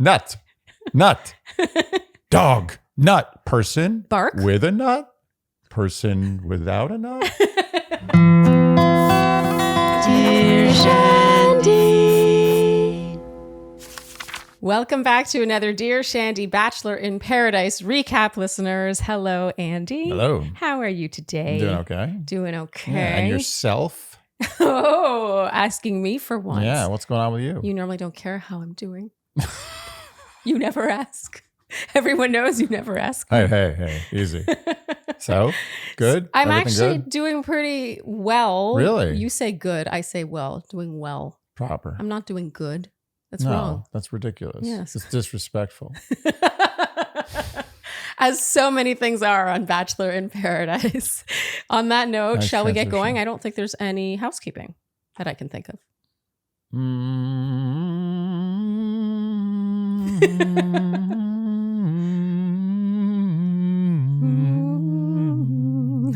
Nut. Nut. Dog. Nut. Person. Bark. With a nut. Person without a nut. Dear Shandy. Welcome back to another Dear Shandy Bachelor in Paradise recap, listeners. Hello, Andy. Hello. How are you today? Doing okay. Doing okay. Yeah, and yourself? Oh, asking me for once. Yeah, what's going on with you? You normally don't care how I'm doing. You never ask. Everyone knows you never ask. Hey, easy. So, good? I'm Everything actually good? doing pretty well. Really? You say good. I say well. Doing well. Proper. I'm not doing good. That's no, wrong. that's ridiculous. Yes. It's disrespectful. As so many things are on Bachelor in Paradise. On that note, Nice shall we get transition. going? I don't think there's any housekeeping that I can think of.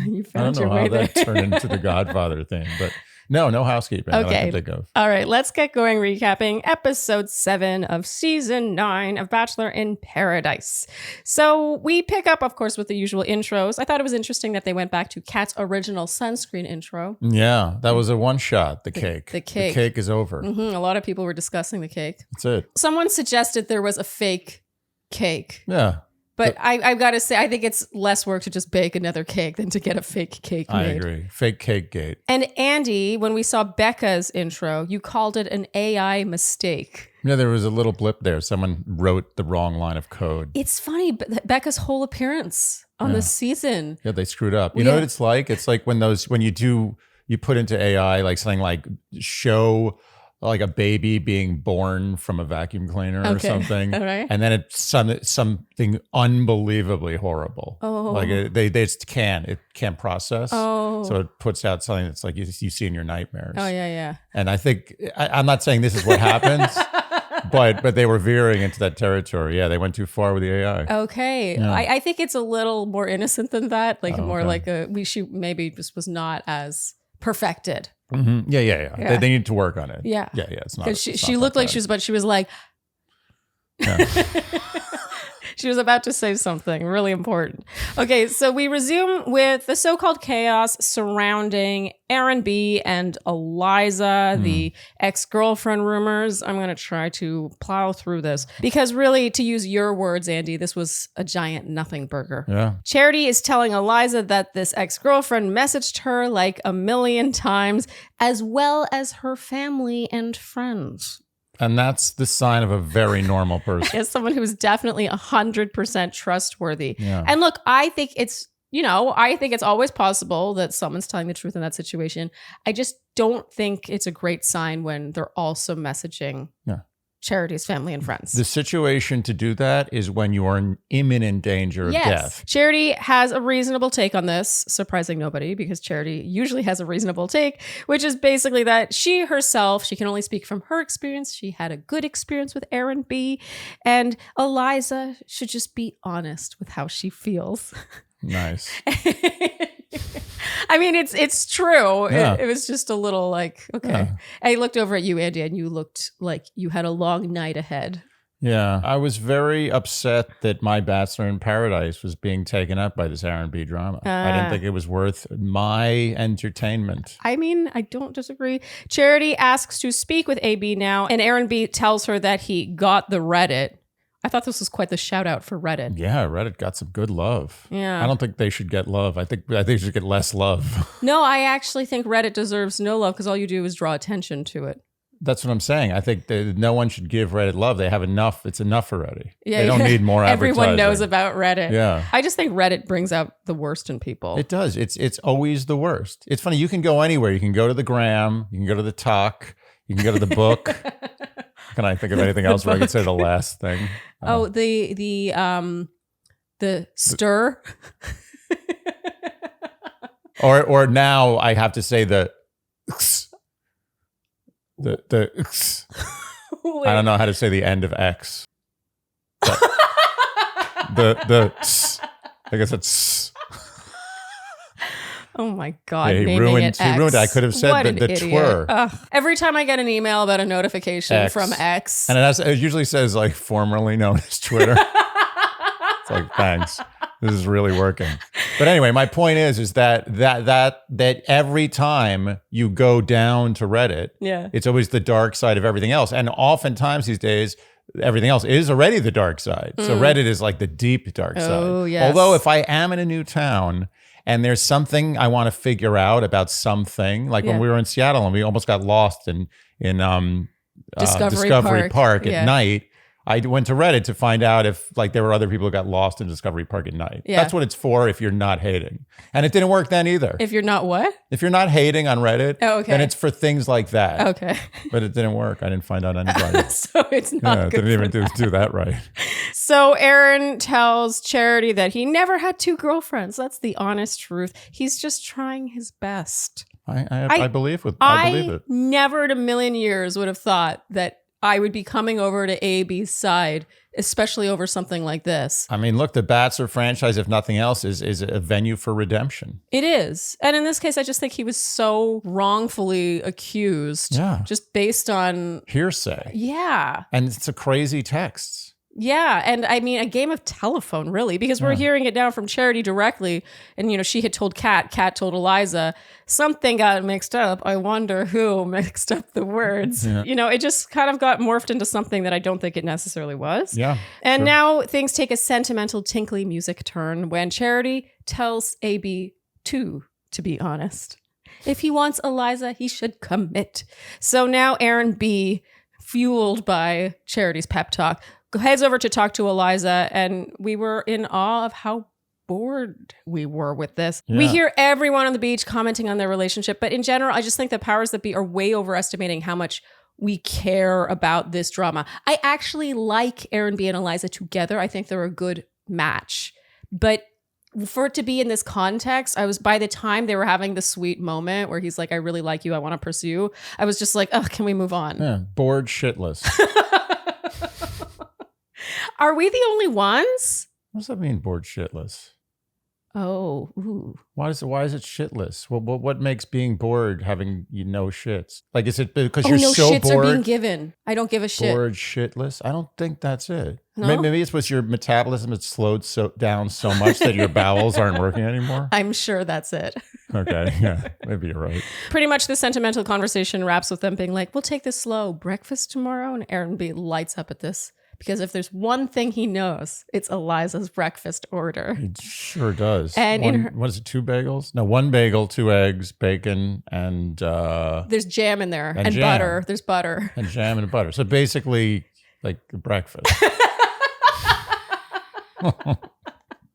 You I don't found know your how way that there. turned into the Godfather thing, but no housekeeping that I Okay. can think of. All right, let's get going recapping episode 7 of season 9 of Bachelor in Paradise. So we pick up, of course, with the usual intros. I thought it was interesting that they went back to Kat's original sunscreen intro. Yeah, that was a one shot, the cake. the cake. The cake is over. A lot of people were discussing the cake. That's it. Someone suggested there was a fake cake. Yeah, But I've got to say, I think it's less work to just bake another cake than to get a fake cake made. I agree. Fake cake gate. And Andy, when we saw Becca's intro, you called it an AI mistake. Yeah, there was a little blip there. Someone wrote the wrong line of code. It's funny, but Becca's whole appearance on this season. Yeah, they screwed up. You know what it's like? It's like when you put into AI like something like show like a baby being born from a vacuum cleaner or something. All right. And then it's something unbelievably horrible. Oh. Like they just it can't process. Oh. So it puts out something that's like you see in your nightmares. Oh, yeah. And I think, I'm not saying this is what happens, but they were veering into that territory. Yeah, they went too far with the AI. Okay. Yeah. I think it's a little more innocent than that. Like more okay. like she maybe just was not as perfected. Mm-hmm. Yeah. They need to work on it. Yeah. It's not. Because she looked like she was like, Yeah. she was about to say something really important. Okay, so we resume with the so-called chaos surrounding Aaron B. and Eliza, the ex-girlfriend rumors. I'm going to try to plow through this because really, to use your words, Andy, this was a giant nothing burger. Yeah. Charity is telling Eliza that this ex-girlfriend messaged her like a million times, as well as her family and friends. And that's the sign of a very normal person. As someone who's definitely 100% trustworthy. Yeah. And look, I think it's always possible that someone's telling the truth in that situation. I just don't think it's a great sign when they're also messaging Charity's family and friends. The situation to do that is when you are in imminent danger of death. Charity has a reasonable take on this, surprising nobody because Charity usually has a reasonable take, which is basically that she herself, she can only speak from her experience. She had a good experience with Aaron B. And Eliza should just be honest with how she feels. Nice. I mean, it's true. Yeah. It was just a little like, okay. Yeah. I looked over at you, Andy, and you looked like you had a long night ahead. Yeah. I was very upset that my Bachelor in Paradise was being taken up by this R&B drama. I didn't think it was worth my entertainment. I mean, I don't disagree. Charity asks to speak with AB now, and Aaron B tells her that he got the Reddit. I thought this was quite the shout out for Reddit. Yeah, Reddit got some good love. Yeah. I don't think they should get love. I think they should get less love. No, I actually think Reddit deserves no love because all you do is draw attention to it. That's what I'm saying. I think that no one should give Reddit love. They have enough. It's enough already. Yeah, they don't need more advertising. Everyone knows about Reddit. Yeah. I just think Reddit brings out the worst in people. It does. It's always the worst. It's funny. You can go anywhere. You can go to the Gram. You can go to the Talk. You can go to the Book. Can I think of anything else where I could say the last thing? Oh, the stir. Or now I have to say the I don't know how to say the end of X. But I guess it's Oh my God. Yeah, he naming ruined it he ruined it. I X. could have said What the an idiot. twir. Ugh. Every time I get an email about a notification X. from X. And it usually says like formerly known as Twitter. It's like, thanks. This is really working. But anyway, my point is that every time you go down to Reddit, it's always the dark side of everything else. And oftentimes these days, everything else is already the dark side. So Reddit is like the deep dark side. Oh, yes. Although if I am in a new town and there's something I want to figure out about something, like when we were in Seattle and we almost got lost in Discovery Park at night, I went to Reddit to find out if like there were other people who got lost in Discovery Park at night. Yeah. That's what it's for if you're not hating. And it didn't work then either. If you're not what? If you're not hating on Reddit, then it's for things like that. Okay. But it didn't work. I didn't find out anybody. So it's not good. Didn't even do that right. So Aaron tells Charity that he never had 2 girlfriends. That's the honest truth. He's just trying his best. I believe it. I never in a million years would have thought that I would be coming over to AB's side, especially over something like this. I mean, look, the Bachelor franchise, if nothing else, is a venue for redemption. It is. And in this case, I just think he was so wrongfully accused. Yeah. Just based on hearsay. Yeah. And it's a crazy text. Yeah. And I mean, a game of telephone, really, because we're hearing it now from Charity directly. And, you know, she had told Kat told Eliza, something got mixed up. I wonder who mixed up the words. Yeah. You know, it just kind of got morphed into something that I don't think it necessarily was. Yeah. And now things take a sentimental, tinkly music turn when Charity tells AB to be honest. If he wants Eliza, he should commit. So now Aaron B., fueled by Charity's pep talk, heads over to talk to Eliza, and we were in awe of how bored we were with this. Yeah. We hear everyone on the beach commenting on their relationship, but in general, I just think the powers that be are way overestimating how much we care about this drama. I actually like Aaron B. and Eliza together. I think they're a good match. But for it to be in this context, by the time they were having the sweet moment where he's like, I really like you, I want to pursue, I was just like, oh, can we move on? Yeah, bored shitless. Are we the only ones? What does that mean, bored shitless? Oh, ooh. Why is it shitless? What makes being bored having no shits? Like, is it because you're so bored? No shits are being given. I don't give a shit. Bored shitless? I don't think that's it. No? Maybe it's because your metabolism has slowed down so much that your bowels aren't working anymore. I'm sure that's it. Okay, yeah, maybe you're right. Pretty much the sentimental conversation wraps with them being like, we'll take this slow. Breakfast tomorrow? And Aaron B. lights up at this. Because if there's one thing he knows, it's Eliza's breakfast order. It sure does. And what is it, 2 bagels? No, 1 bagel, 2 eggs, bacon, and... there's jam in there. And jam. Butter. There's butter. And jam and butter. So basically, like breakfast.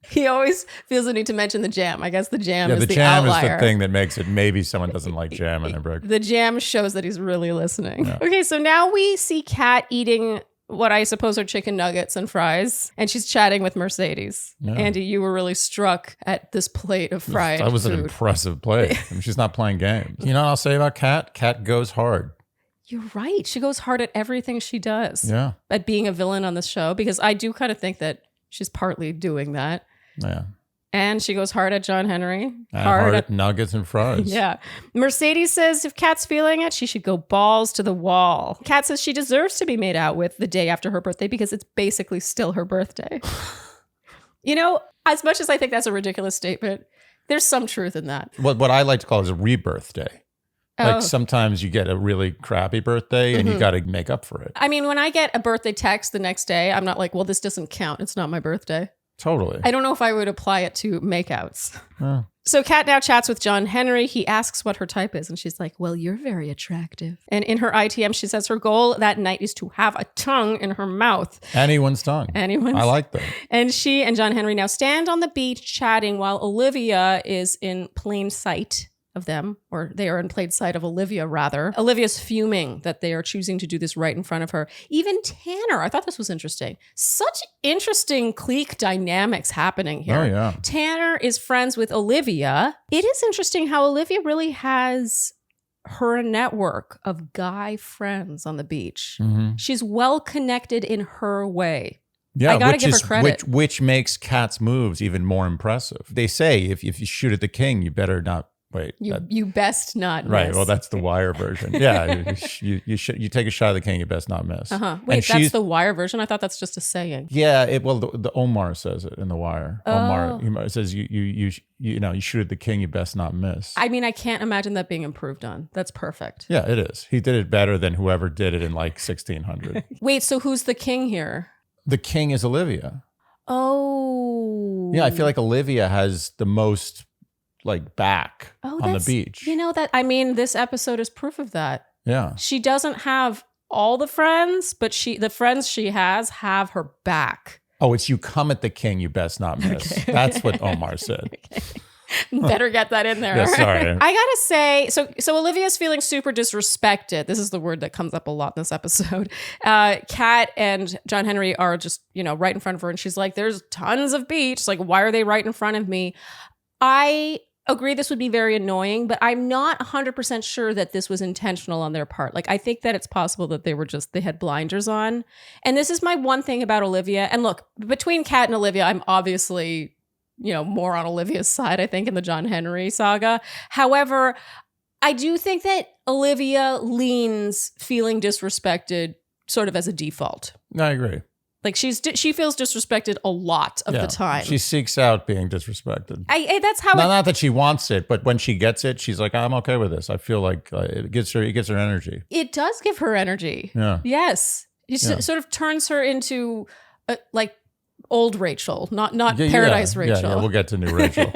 He always feels the need to mention the jam. I guess the jam is the jam outlier. is the thing that makes it maybe someone doesn't like jam in their breakfast. The jam shows that he's really listening. Yeah. Okay, so now we see Kat eating what I suppose are chicken nuggets and fries, and she's chatting with Mercedes. Yeah. Andy, you were really struck at this plate of fried That was food. An impressive plate. I mean, she's not playing games. You know what I'll say about Kat? Kat goes hard. You're right. She goes hard at everything she does. Yeah. At being a villain on this show, because I do kind of think that she's partly doing that. Yeah. And she goes hard at John Henry. Hard at nuggets and fries. Yeah. Mercedes says if Kat's feeling it, she should go balls to the wall. Kat says she deserves to be made out with the day after her birthday because it's basically still her birthday. You know, as much as I think that's a ridiculous statement, there's some truth in that. What I like to call is a rebirth day. Like sometimes you get a really crappy birthday and you got to make up for it. I mean, when I get a birthday text the next day, I'm not like, well, this doesn't count. It's not my birthday. Totally. I don't know if I would apply it to makeouts. So Kat now chats with John Henry. He asks what her type is, and she's like, well, you're very attractive. And in her ITM, she says her goal that night is to have a tongue in her mouth. Anyone's tongue. I like that. And she and John Henry now stand on the beach chatting while Olivia is in plain sight of them, or they are in plain sight of Olivia, rather. Olivia's fuming that they are choosing to do this right in front of her. Even Tanner, I thought this was interesting. Such interesting clique dynamics happening here. Oh, yeah. Tanner is friends with Olivia. It is interesting how Olivia really has her network of guy friends on the beach. Mm-hmm. She's well connected in her way. Yeah, I gotta give her credit. which makes Kat's moves even more impressive. They say if you shoot at the king, you better not wait. You best not right. miss. Well, that's the Wire version. Yeah, you take a shot at the king, you best not miss. Wait, that's the Wire version? I thought that's just a saying. Yeah, the Omar says it in the Wire. Omar says you shoot at the king, you best not miss. I mean, I can't imagine that being improved on. That's perfect. Yeah, it is. He did it better than whoever did it in like 1600. Wait, so who's the king here? The king is Olivia. Oh. Yeah, I feel like Olivia has the most like back on the beach. This episode is proof of that. Yeah. She doesn't have all the friends, but the friends she has have her back. Oh, it's you come at the king, you best not miss. Okay. That's what Omar said. Okay. Better get that in there. Yeah, sorry. I gotta say, so Olivia's feeling super disrespected. This is the word that comes up a lot in this episode. Kat and John Henry are just, right in front of her, and she's like, there's tons of beach. Like, why are they right in front of me? I agree this would be very annoying, but I'm not 100% sure that this was intentional on their part. Like, I think that it's possible that they had blinders on. And this is my one thing about Olivia. And look, between Kat and Olivia, I'm obviously more on Olivia's side, I think, in the John Henry saga. However, I do think that Olivia leans feeling disrespected sort of as a default. I agree. Like she feels disrespected a lot of the time. She seeks out being disrespected. That's how. Not that she wants it, but when she gets it, she's like, I'm okay with this. I feel like it gives her energy. It does give her energy. Yeah. Yes. It sort of turns her into like old Rachel, not Paradise Rachel. Yeah, we'll get to new Rachel.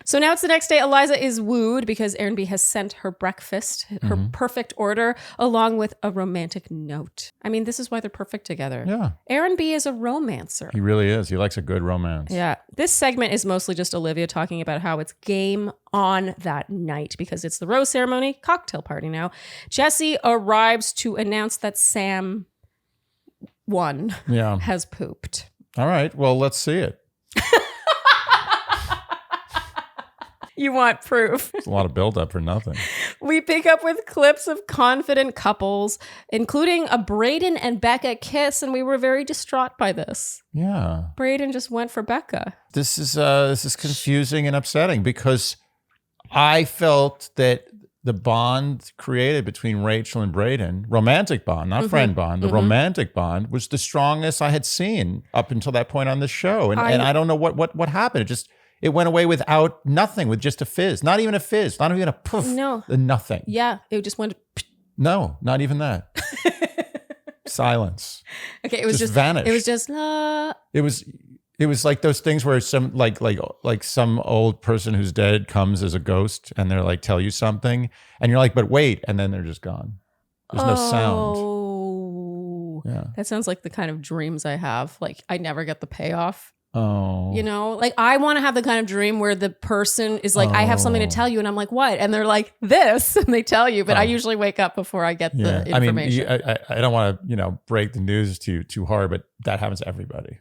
So now it's the next day. Eliza is wooed because Aaron B has sent her breakfast, her perfect order, along with a romantic note. I mean, this is why they're perfect together. Yeah. Aaron B is a romancer. He really is. He likes a good romance. Yeah. This segment is mostly just Olivia talking about how it's game on that night because it's the rose ceremony, cocktail party now. Jesse arrives to announce that Sam has pooped. All right. Well, let's see it. You want proof. It's a lot of buildup for nothing. We pick up with clips of confident couples, including a Brayden and Becca kiss, and we were very distraught by this. Yeah. Brayden just went for Becca. This is confusing and upsetting because I felt that the bond created between Rachel and Brayden, romantic bond, not friend bond, the romantic bond was the strongest I had seen up until that point on the show. And I don't know what happened. It went away without nothing, with just a fizz. Not even a fizz, not even a poof. No. Nothing. Yeah, it just went. No, not even that. Silence. Okay, it was just vanished. It was just It was like those things where some like some old person who's dead comes as a ghost and they're like tell you something and you're like, but wait, and then they're just gone. There's no sound. Oh. Yeah. That sounds like the kind of dreams I have. Like I never get the payoff. Oh. Like I want to have the kind of dream where the person is like, I have something to tell you. And I'm like, what? And they're like, this. And they tell you. But I usually wake up before I get the information. I mean, I don't want to, break the news to you too hard, but that happens to everybody.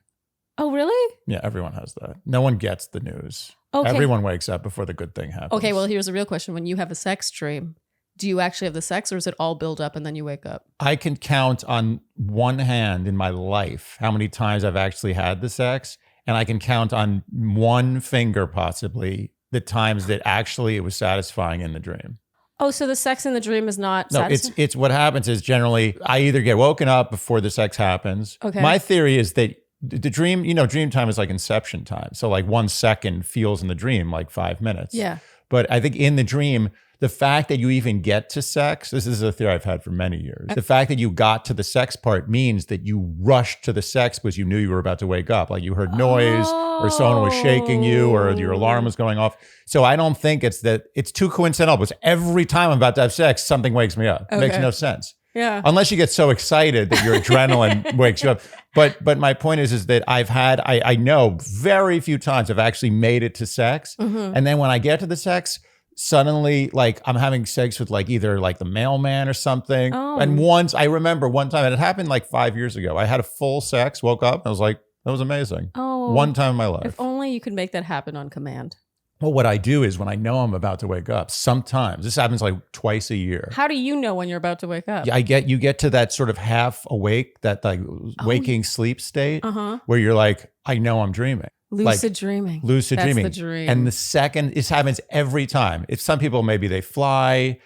Oh, really? Yeah, everyone has that. No one gets the news. Okay. Everyone wakes up before the good thing happens. Okay, well, here's a real question. When you have a sex dream, do you actually have the sex or is it all build up and then you wake up? I can count on one hand in my life how many times I've actually had the sex. And I can count on one finger, possibly, the times that actually it was satisfying in the dream. Oh, so the sex in the dream is not satisfying? No, it's what happens is generally I either get woken up before the sex happens. Okay. My theory is that the dream, dream time is like inception time. So like 1 second feels in the dream like 5 minutes. Yeah. But I think in the dream, the fact that you even get to sex, this is a theory I've had for many years. The fact that you got to the sex part means that you rushed to the sex because you knew you were about to wake up. Like you heard noise or someone was shaking you or your alarm was going off. So I don't think it's too coincidental because every time I'm about to have sex, something wakes me up. It makes no sense. Yeah. Unless you get so excited that your adrenaline wakes you up. But my point is that I know very few times I've actually made it to sex. Mm-hmm. And then when I get to the sex, suddenly like I'm having sex with like either like the mailman or something. Oh. And I remember one time, and it happened like 5 years ago. I had a full sex, woke up, and I was like, that was amazing. Oh. One time in my life. If only you could make that happen on command. Well, what I do is when I know I'm about to wake up, sometimes this happens like twice a year. How do you know when you're about to wake up? You get to that sort of half awake, that like waking sleep state where you're like, I know I'm dreaming. Lucid dreaming. Lucid dreaming. That's the dream. And the second, this happens every time. It's some people, maybe they fly,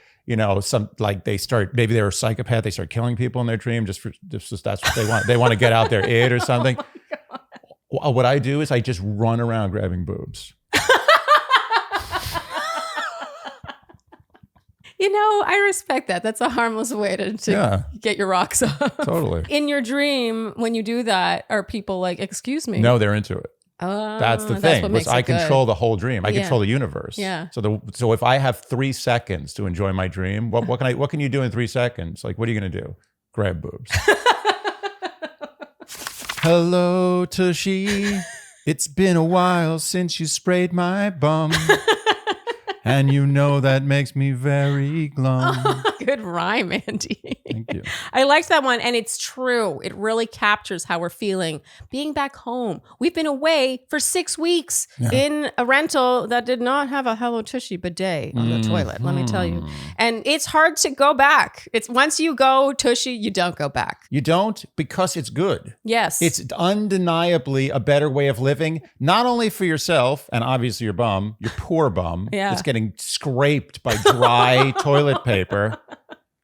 some like maybe they're a psychopath, they start killing people in their dream just that's what they want. They want to get out their id or something. Oh, what I do is I just run around grabbing boobs. I respect that. That's a harmless way to get your rocks up. Totally. In your dream, when you do that, are people like, excuse me? No, they're into it. That's the thing. What makes I it good. control the whole dream. I control the universe. Yeah. So if I have 3 seconds to enjoy my dream, what can you do in 3 seconds? Like, what are you going to do? Grab boobs. Hello, Tushy. It's been a while since you sprayed my bum. And that makes me very glum. Good rhyme, Andy. Thank you. I liked that one, and it's true. It really captures how we're feeling being back home. We've been away for 6 weeks in a rental that did not have a Hello Tushy bidet on the toilet, let me tell you. And it's hard to go back. It's once you go Tushy, you don't go back. You don't, because it's good. Yes. It's undeniably a better way of living, not only for yourself and obviously your bum, your poor bum. Yeah. It's getting scraped by dry toilet paper,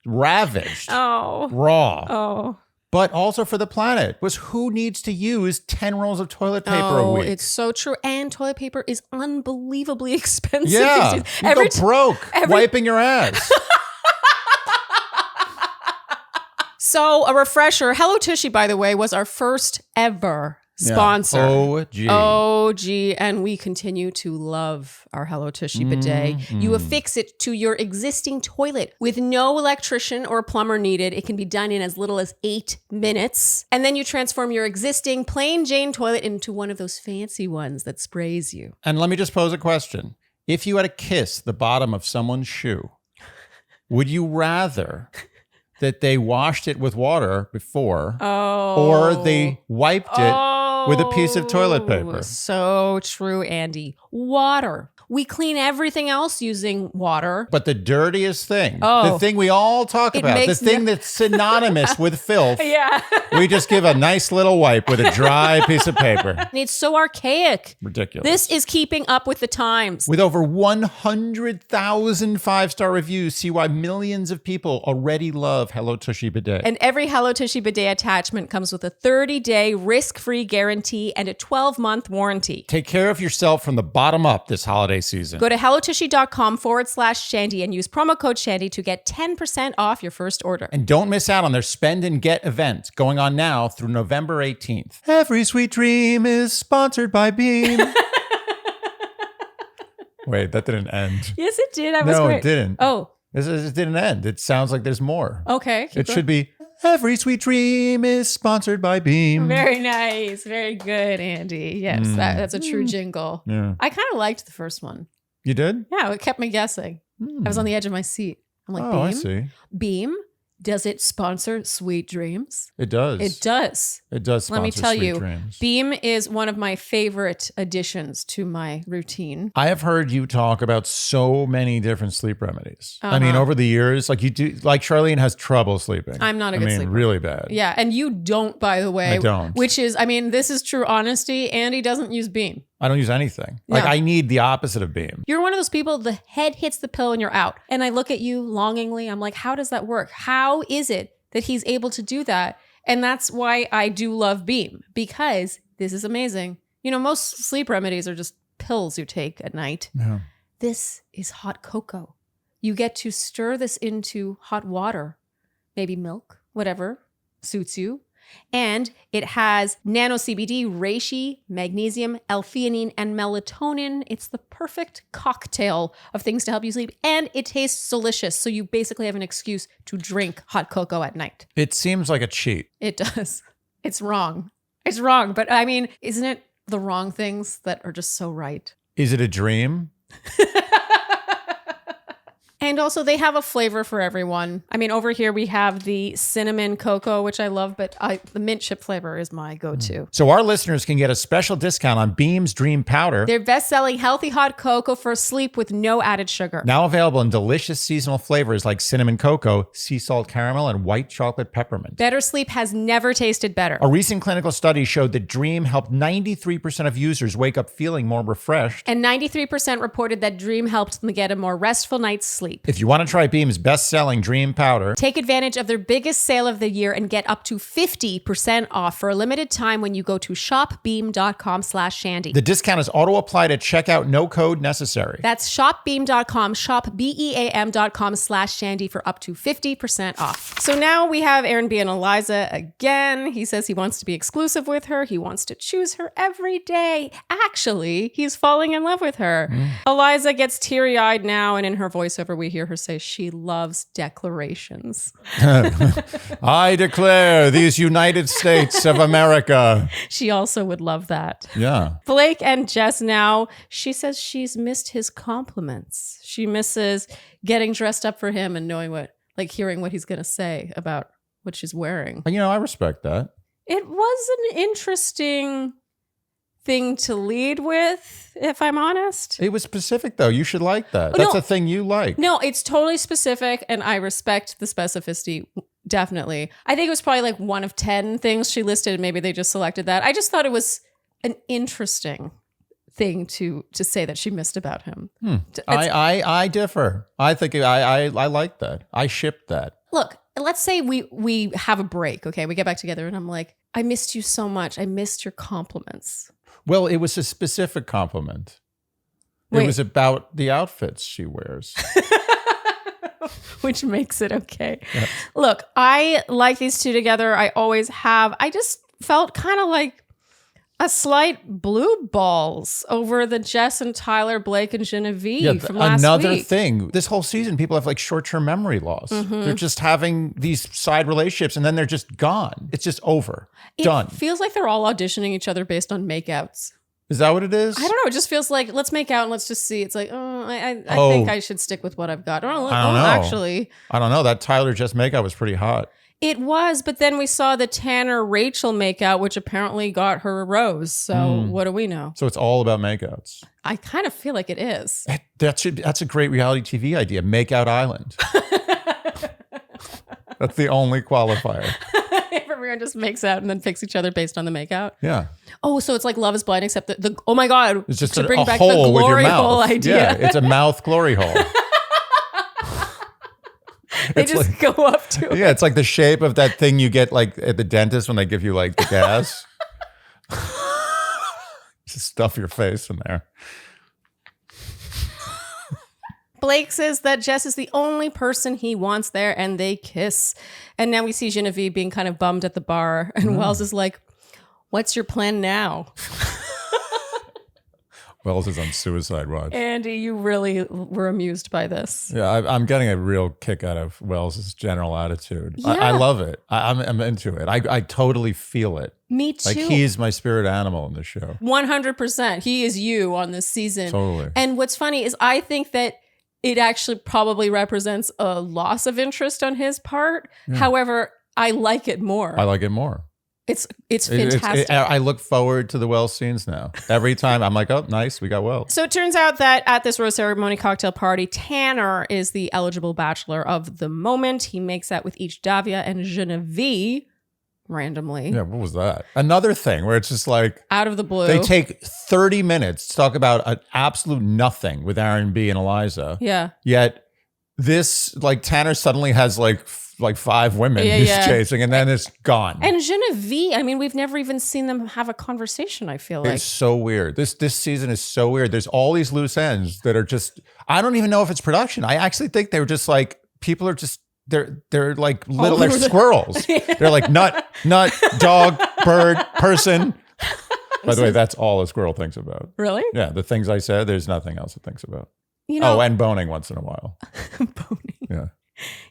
ravaged, raw. But also for the planet, was who needs to use 10 rolls of toilet paper a week? It's so true. And toilet paper is unbelievably expensive. Yeah, you go broke wiping your ass. So a refresher, Hello Tushy, by the way, was our first ever sponsor. OG. And we continue to love our Hello Tushy bidet. You affix it to your existing toilet with no electrician or plumber needed. It can be done in as little as 8 minutes. And then you transform your existing plain Jane toilet into one of those fancy ones that sprays you. And let me just pose a question. If you had to kiss the bottom of someone's shoe, would you rather that they washed it with water before or they wiped it with a piece of toilet paper? So true, Andy. Water. We clean everything else using water. But the dirtiest thing, the thing we all talk about, the thing that's synonymous with filth, we just give a nice little wipe with a dry piece of paper. And it's so archaic. Ridiculous. This is keeping up with the times. With over 100,000 5-star reviews, see why millions of people already love Hello Tushy Bidet. And every Hello Tushy Bidet attachment comes with a 30-day risk-free guarantee and a 12-month warranty. Take care of yourself from the bottom up this holiday season. Go to hellotushy.com/Shandy and use promo code Shandy to get 10% off your first order. And don't miss out on their Spend and Get event going on now through November 18th. Every sweet dream is sponsored by Beam. Wait, that didn't end. Yes, it did. No, it didn't. Oh. It didn't end. It sounds like there's more. Okay. It should be, every sweet dream is sponsored by Beam. Very nice. Very good, Andy. Yes, that's a true jingle. Yeah. I kind of liked the first one. You did? Yeah, it kept me guessing. I was on the edge of my seat. I'm like, Beam? I see. Beam? Does it sponsor sweet dreams? It does. It does. It does sponsor Let me tell sweet you, dreams. Beam is one of my favorite additions to my routine. I have heard you talk about so many different sleep remedies. I mean, over the years, like Sharleen has trouble sleeping. I'm not a good sleeper. Really bad. Yeah, and you don't, by the way. I don't. Which is, this is true honesty. Andy doesn't use Beam. I don't use anything. No. Like, I need the opposite of Beam. You're one of those people, the head hits the pillow and you're out. And I look at you longingly. I'm like, how does that work? How is it that he's able to do that? And that's why I do love Beam, because this is amazing. Most sleep remedies are just pills you take at night. Yeah. This is hot cocoa. You get to stir this into hot water, maybe milk, whatever suits you. And it has nano CBD, reishi, magnesium, L-theanine, and melatonin. It's the perfect cocktail of things to help you sleep. And it tastes delicious. So you basically have an excuse to drink hot cocoa at night. It seems like a cheat. It does. It's wrong. It's wrong. But isn't it the wrong things that are just so right? Is it a dream? And also they have a flavor for everyone. I mean, over here we have the cinnamon cocoa, which I love, but the mint chip flavor is my go-to. So our listeners can get a special discount on Beam's Dream Powder. Their best-selling healthy hot cocoa for sleep with no added sugar. Now available in delicious seasonal flavors like cinnamon cocoa, sea salt caramel, and white chocolate peppermint. Better sleep has never tasted better. A recent clinical study showed that Dream helped 93% of users wake up feeling more refreshed. And 93% reported that Dream helped them get a more restful night's sleep. If you want to try Beam's best-selling Dream Powder, take advantage of their biggest sale of the year and get up to 50% off for a limited time when you go to shopbeam.com/Shandy. The discount is auto-applied at checkout, no code necessary. That's shopbeam.com, shopbeam.com/Shandy for up to 50% off. So now we have Aaron B. and Eliza again. He says he wants to be exclusive with her. He wants to choose her every day. Actually, he's falling in love with her. Eliza gets teary-eyed now, and in her voiceover, we hear her say she loves declarations. I declare these United States of America. She also would love that. Yeah. Blake and Jess now, she says she's missed his compliments. She misses getting dressed up for him and knowing hearing what he's going to say about what she's wearing. You know, I respect that. It was an interesting thing to lead with, if I'm honest. It was specific, though. You should like that. That's a thing you like. No, it's totally specific, and I respect the specificity, definitely. I think it was probably like one of 10 things she listed, and maybe they just selected that. I just thought it was an interesting thing to say that she missed about him. I differ. I think I like that. I shipped that. Look, let's say we have a break, okay? We get back together, and I'm like, I missed you so much. I missed your compliments. Well, it was a specific compliment. Wait. It was about the outfits she wears. Which makes it okay. Yeah. Look, I like these two together. I always have. I just felt kind of like a slight blue balls over the Jess and Tyler, Blake and Genevieve from last another week. thing. This whole season, people have like short-term memory loss. They're just having these side relationships and then they're just gone. It's just over. Done. It feels like they're all auditioning each other based on makeouts. Is that what it is? I don't know. It just feels like, let's make out and let's just see. It's like, I think I should stick with what I've got. I don't know. Actually. I don't know. That Tyler Jess makeout was pretty hot. It was, but then we saw the Tanner Rachel makeout, which apparently got her a rose. So what do we know? So it's all about makeouts. I kind of feel like it is. That's a great reality TV idea. Makeout Island. That's the only qualifier. Everyone just makes out and then picks each other based on the makeout. Yeah. Oh, so it's like Love is Blind, except the oh my God. It's just to a bring back hole the with your glory mouth. hole idea. Yeah, it's a mouth glory hole. They just go up to it. Yeah, it's like the shape of that thing you get like at the dentist when they give you like the gas. Just stuff your face in there. Blake says that Jess is the only person he wants there, and they kiss. And now we see Genevieve being kind of bummed at the bar, and Wells is like, what's your plan now? Wells is on suicide watch. Andy, you really were amused by this. Yeah, I'm getting a real kick out of Wells's general attitude. Yeah. I love it. I'm into it. I totally feel it. Me too. Like he's my spirit animal in the show. 100%. He is you on this season. Totally. And what's funny is I think that it actually probably represents a loss of interest on his part. Yeah. However, I like it more. I like it more. It's fantastic. I look forward to the Wells scenes now. Every time I'm like, oh, nice, we got Wells. So it turns out that at this rose ceremony cocktail party, Tanner is the eligible bachelor of the moment. He makes out with each Davia and Genevieve randomly. Yeah, what was that? Another thing where it's just like out of the blue. They take 30 minutes to talk about an absolute nothing with Aaron B and Eliza. Yeah. Yet this, like Tanner suddenly has like 5 women he's chasing, and then it's gone. And Genevieve, I mean, we've never even seen them have a conversation, I feel like. It's so weird. This season is so weird. There's all these loose ends that are just, I don't even know if it's production. I actually think they were just like, people are just, they're like little, they're squirrels. They're like nut, dog, bird, person. By the way, that's all a squirrel thinks about. Really? Yeah, the things I said, there's nothing else it thinks about. You know, and boning once in a while. boning. Yeah.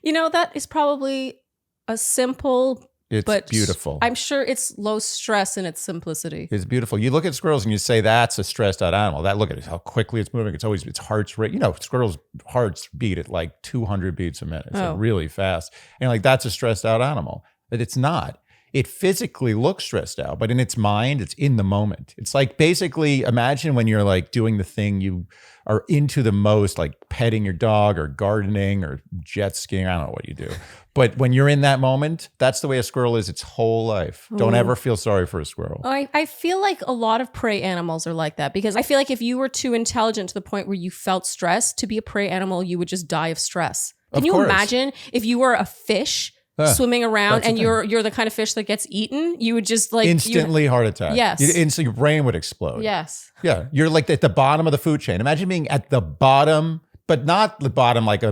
You know, that is probably a simple It's but beautiful. I'm sure it's low stress in its simplicity. It's beautiful. You look at squirrels and you say that's a stressed out animal. That look at it, how quickly it's moving. Its heart's rate. Squirrels' hearts beat at like 200 beats a minute. It's like really fast. And like that's a stressed out animal, but it's not. It physically looks stressed out, but in its mind, it's in the moment. It's like basically imagine when you're like doing the thing you are into the most, like petting your dog or gardening or jet skiing. I don't know what you do. But when you're in that moment, that's the way a squirrel is its whole life. Don't ever feel sorry for a squirrel. I feel like a lot of prey animals are like that because I feel like if you were too intelligent to the point where you felt stress, to be a prey animal, you would just die of stress. Can you imagine if you were a fish swimming around and you're the kind of fish that gets eaten? You would just like instantly heart attack. Yes. Instantly your brain would explode. Yes. Yeah. You're like at the bottom of the food chain. Imagine being at the bottom, but not the bottom like a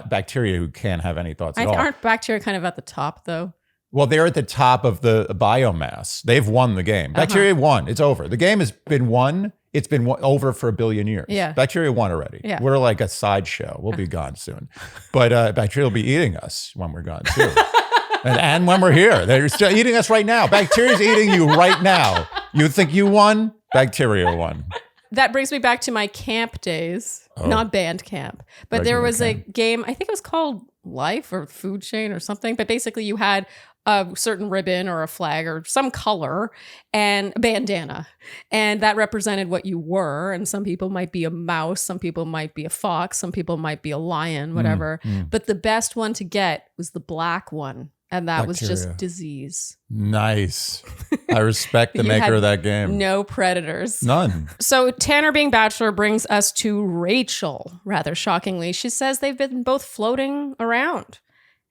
bacteria who can't have any thoughts at all. Aren't bacteria kind of at the top though? Well, they're at the top of the biomass. They've won the game. Bacteria won. It's over. The game has been won. It's been over for 1 billion years. Yeah. Bacteria won already. Yeah. We're like a sideshow. We'll be gone soon. But bacteria will be eating us when we're gone too. and when we're here. They're still eating us right now. Bacteria's eating you right now. You think you won? Bacteria won. That brings me back to my camp days, not band camp. But there was a game, I think it was called Life or Food Chain or something. But basically you had a certain ribbon or a flag or some color and a bandana. And that represented what you were. And some people might be a mouse. Some people might be a fox. Some people might be a lion, whatever. But the best one to get was the black one. And that was just disease. Nice. I respect the maker of that game. No predators. None. So Tanner being Bachelor brings us to Rachel, rather shockingly. She says they've been both floating around.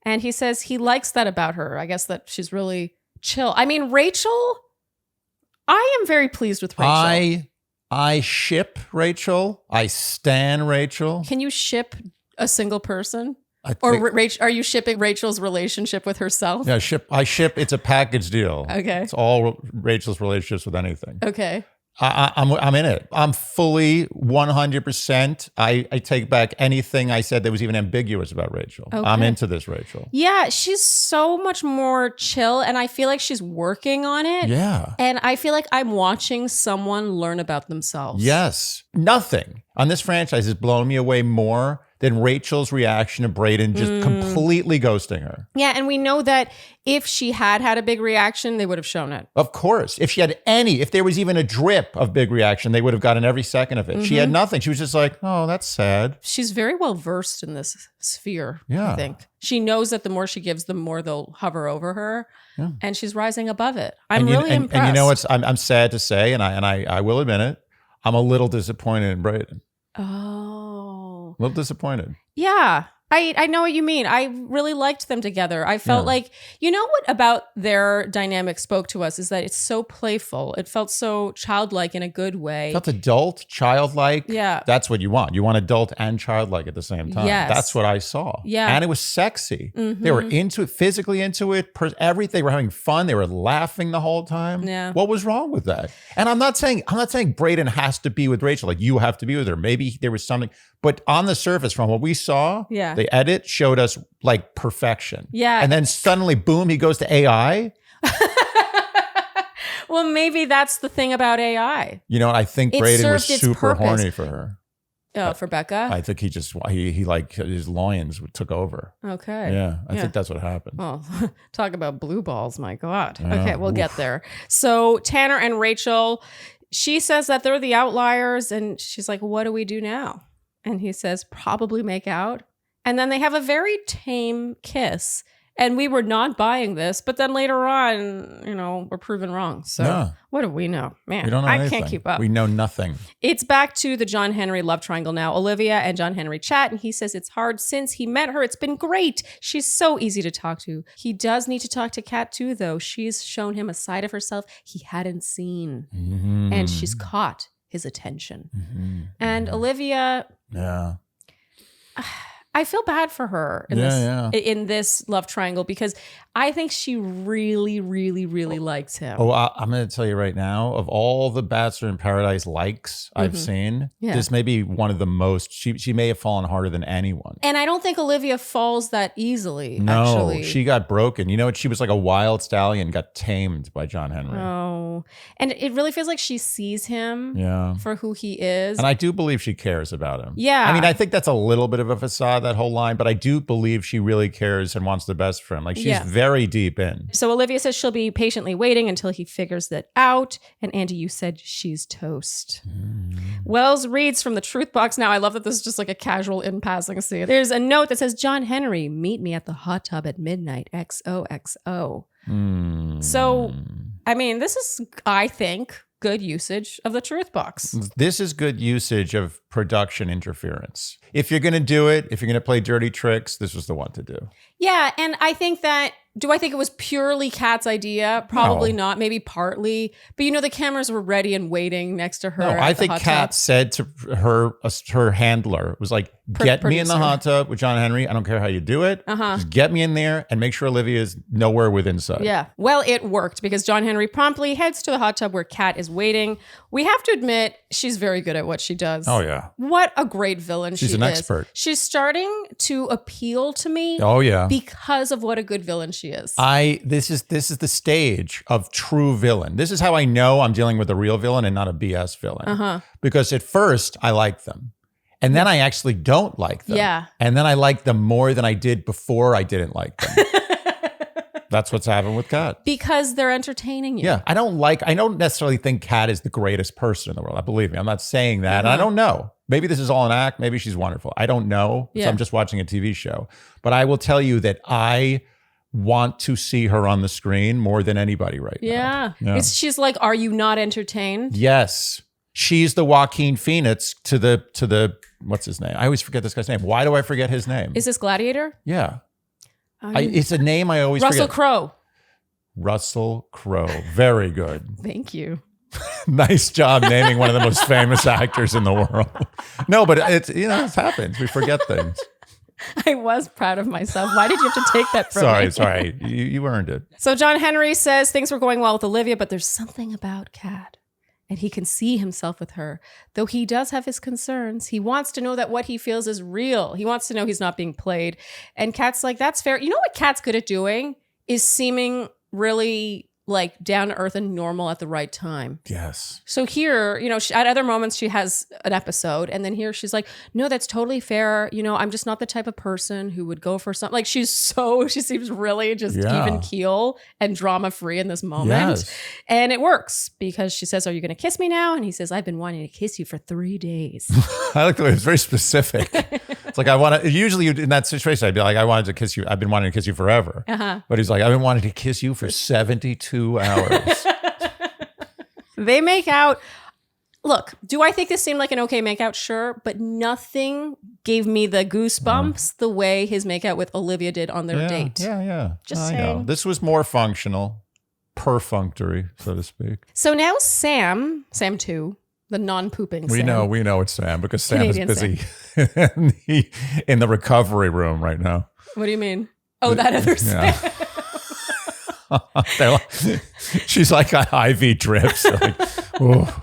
And he says he likes that about her. I guess that she's really chill. I mean, Rachel, I am very pleased with Rachel. I ship Rachel. I stan Rachel. Can you ship a single person? Or are you shipping Rachel's relationship with herself? Yeah, I ship. It's a package deal. Okay. It's all Rachel's relationships with anything. Okay. I'm in it. I'm fully 100%. I take back anything I said that was even ambiguous about Rachel. Okay. I'm into this Rachel. Yeah, she's so much more chill and I feel like she's working on it. Yeah. And I feel like I'm watching someone learn about themselves. Yes. Nothing on this franchise has blown me away more than Rachel's reaction to Brayden just completely ghosting her. Yeah, and we know that if she had a big reaction, they would have shown it. Of course. If there was even a drip of big reaction, they would have gotten every second of it. She had nothing. She was just like, oh, that's sad. She's very well versed in this sphere, yeah. I think. She knows that the more she gives, the more they'll hover over her. Yeah. And she's rising above it. I'm really impressed. And you know what? I'm sad to say, and I will admit it, I'm a little disappointed in Brayden. Oh. A little disappointed. Yeah. I know what you mean. I really liked them together. I felt like, you know what about their dynamic spoke to us is that it's so playful. It felt so childlike in a good way. It felt adult, childlike. Yeah. That's what you want. You want adult and childlike at the same time. Yes. That's what I saw. Yeah. And it was sexy. They were into it, physically into it, everything. They were having fun. They were laughing the whole time. Yeah. What was wrong with that? And I'm not saying Brayden has to be with Rachel. Like you have to be with her. Maybe there was something. But on the surface, from what we saw, the edit showed us like perfection. Yeah. And then suddenly, boom, he goes to AI. Well, maybe that's the thing about AI. You know, I think Brayden was super horny for her. Oh, for Becca? I think he like his loins took over. Okay. Yeah, I think that's what happened. Oh, talk about blue balls. My God. Yeah. Okay, we'll get there. So Tanner and Rachel, she says that they're the outliers and she's like, what do we do now? And he says, probably make out. And then they have a very tame kiss. And we were not buying this. But then later on, you know, we're proven wrong. So what do we know? Man, we don't know I anything. can't keep up. We know nothing. It's back to the John Henry love triangle now. Olivia and John Henry chat. And he says it's hard since he met her. It's been great. She's so easy to talk to. He does need to talk to Kat too, though. She's shown him a side of herself he hadn't seen. And she's caught his attention. And Olivia... Yeah. I feel bad for her in this love triangle because I think she really, really, really likes him. Oh, I'm going to tell you right now, of all the Bachelor in Paradise likes I've seen, this may be one of the most, she may have fallen harder than anyone. And I don't think Olivia falls that easily, No, actually. she got broken. You know what? She was like a wild stallion, got tamed by John Henry. Oh, and it really feels like she sees him for who he is. And I do believe she cares about him. Yeah. I mean, I think that's a little bit of a facade, that whole line, but I do believe she really cares and wants the best for him. Like she's very deep in. So Olivia says she'll be patiently waiting until he figures that out. And Andy, you said she's toast. Wells reads from the truth box. Now, I love that this is just like a casual in passing scene. There's a note that says, John Henry, meet me at the hot tub at midnight, XOXO. So, I mean, this is, I think, good usage of the truth box. This is good usage of production interference. If you're going to do it, if you're going to play dirty tricks, this was the one to do. Yeah, and I think that, do I think it was purely Kat's idea? Probably not, maybe partly. But you know, the cameras were ready and waiting next to her. No, I think Kat said to her handler, was like, get me in the hot tub with John Henry. I don't care how you do it. Just get me in there and make sure Olivia is nowhere within sight. Yeah. Well, it worked because John Henry promptly heads to the hot tub where Kat is waiting. We have to admit, she's very good at what she does. Oh, yeah. What a great villain she is. She's an expert. She's starting to appeal to me. Oh, yeah. Because of what a good villain she is. This is the stage of true villain. This is how I know I'm dealing with a real villain and not a BS villain. Because at first I like them. And then I actually don't like them. Yeah. And then I like them more than I did before I didn't like them. That's what's happened with Kat. Because they're entertaining you. Yeah. I don't necessarily think Kat is the greatest person in the world. Believe me, I'm not saying that. And I don't know. Maybe this is all an act. Maybe she's wonderful. I don't know. So I'm just watching a TV show. But I will tell you that I want to see her on the screen more than anybody right now. Yeah. She's like, are you not entertained? Yes. She's the Joaquin Phoenix to the what's his name? I always forget this guy's name. Why do I forget his name? Is this Gladiator? Yeah. It's a name I always forget. Russell Crowe. Russell Crowe. Very good. Thank you. Nice job naming one of the most famous actors in the world. No, but it's, it happens. We forget things. I was proud of myself. Why did you have to take that from me? Sorry. You earned it. So John Henry says things were going well with Olivia, but there's something about Kat. And he can see himself with her. Though he does have his concerns. He wants to know that what he feels is real. He wants to know he's not being played. And Kat's like, that's fair. You know what Kat's good at doing? Is seeming really like down to earth and normal at the right time. Yes. So here, at other moments she has an episode, and then here she's like, no, that's totally fair. I'm just not the type of person who would go for something. Like she seems really just even keel and drama free in this moment. Yes. And it works because she says, are you going to kiss me now? And he says, I've been wanting to kiss you for 3 days. I like the way it's very specific. It's like, usually in that situation, I'd be like, I wanted to kiss you. I've been wanting to kiss you forever. But he's like, I've been wanting to kiss you for 72 hours. They make out. Look, do I think this seemed like an okay makeout? Sure, but nothing gave me the goosebumps the way his makeout with Olivia did on their date. Yeah. Just saying. Know. This was more functional, perfunctory, so to speak. So now Sam 2, the non-pooping Sam. We know it's Sam because Sam Canadian is busy in the recovery room right now. What do you mean? Oh, that other Sam. She's like on IV drips. Like,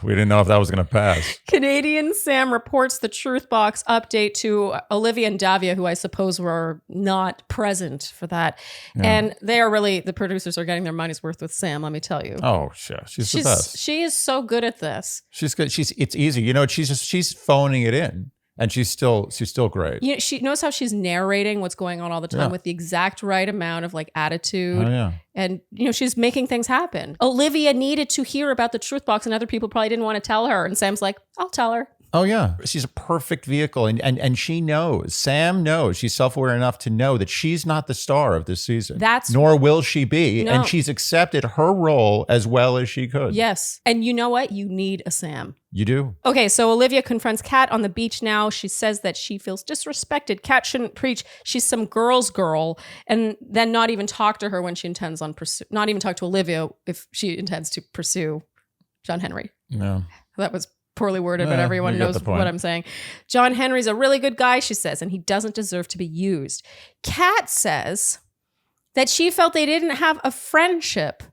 we didn't know if that was going to pass. Canadian Sam reports the Truth Box update to Olivia and Davia, who I suppose were not present for that. Yeah. And they are really, the producers are getting their money's worth with Sam, let me tell you. Oh, yeah. She's the best. She is so good at this. She's good. It's easy. She's phoning it in. And she's still great. She knows how she's narrating what's going on all the time with the exact right amount of like attitude. Oh, yeah. And, she's making things happen. Olivia needed to hear about the Truth Box and other people probably didn't want to tell her. And Sam's like, I'll tell her. Oh, yeah. She's a perfect vehicle. And she knows. Sam knows. She's self-aware enough to know that she's not the star of this season. Nor will she be. No. And she's accepted her role as well as she could. Yes. And you know what? You need a Sam. You do. Okay, so Olivia confronts Kat on the beach now. She says that she feels disrespected. Kat shouldn't preach. She's some girl's girl. And then not even talk to her when she intends on not even talk to Olivia if she intends to pursue John Henry. No. That was poorly worded, but everyone you get knows the point. what I'm saying. John Henry's a really good guy, she says, and he doesn't deserve to be used. Kat says that she felt they didn't have a friendship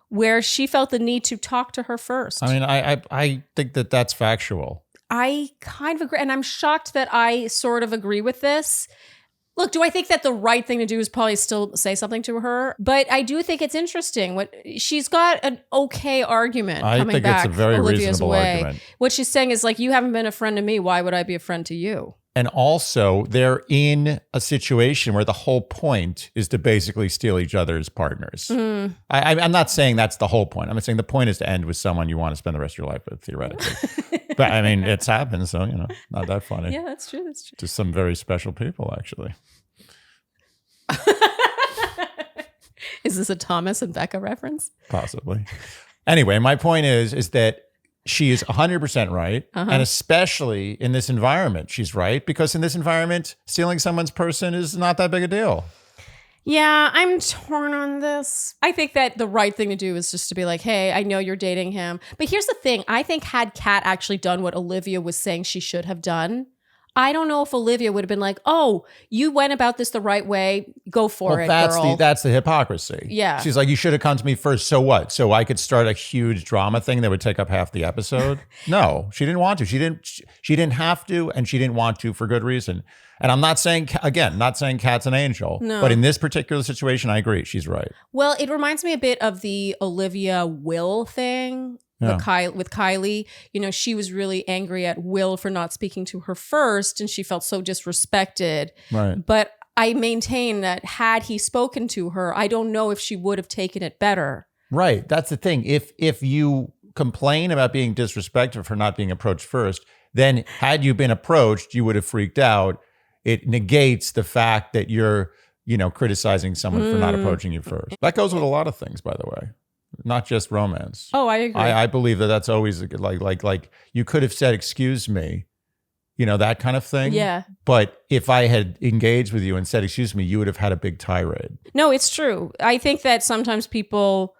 where she felt the need to talk to her first. I mean, I think that that's factual. I kind of agree. And I'm shocked that I sort of agree with this. Look, do I think that the right thing to do is probably still say something to her? But I do think it's interesting. What she's got an okay argument coming think back it's a very Olivia's reasonable way. argument. What she's saying is like, you haven't been a friend to me. Why would I be a friend to you? And also, they're in a situation where the whole point is to basically steal each other's partners. I'm not saying that's the whole point. I'm saying the point is to end with someone you want to spend the rest of your life with, theoretically. But I mean, it's happened, so, not that funny. Yeah, that's true. That's true. To some very special people, actually. Is this a Thomas and Becca reference? Possibly. Anyway, my point is that she is 100% right. And especially in this environment, she's right. Because in this environment, stealing someone's person is not that big a deal. Yeah, I'm torn on this. I think that the right thing to do is just to be like, hey, I know you're dating him. But here's the thing. I think had Kat actually done what Olivia was saying she should have done, I don't know if Olivia would have been like, oh, you went about this the right way. Go for it, girl. That's the hypocrisy. Yeah. She's like, you should have come to me first. So what? So I could start a huge drama thing that would take up half the episode? No, she didn't want to. She didn't have to, and she didn't want to for good reason. And I'm not saying, again, not saying Kat's an angel. No. But in this particular situation, I agree. She's right. Well, it reminds me a bit of the Olivia Will thing. Yeah. With Kylie, she was really angry at Will for not speaking to her first, and she felt so disrespected. Right. But I maintain that had he spoken to her, I don't know if she would have taken it better. Right. That's the thing. If you complain about being disrespected for not being approached first, then had you been approached, you would have freaked out. It negates the fact that you're, criticizing someone for not approaching you first. That goes with a lot of things, by the way. Not just romance. Oh, I agree. I believe that's always like you could have said, excuse me, that kind of thing. Yeah. But if I had engaged with you and said, excuse me, you would have had a big tirade. No, it's true. I think that sometimes people,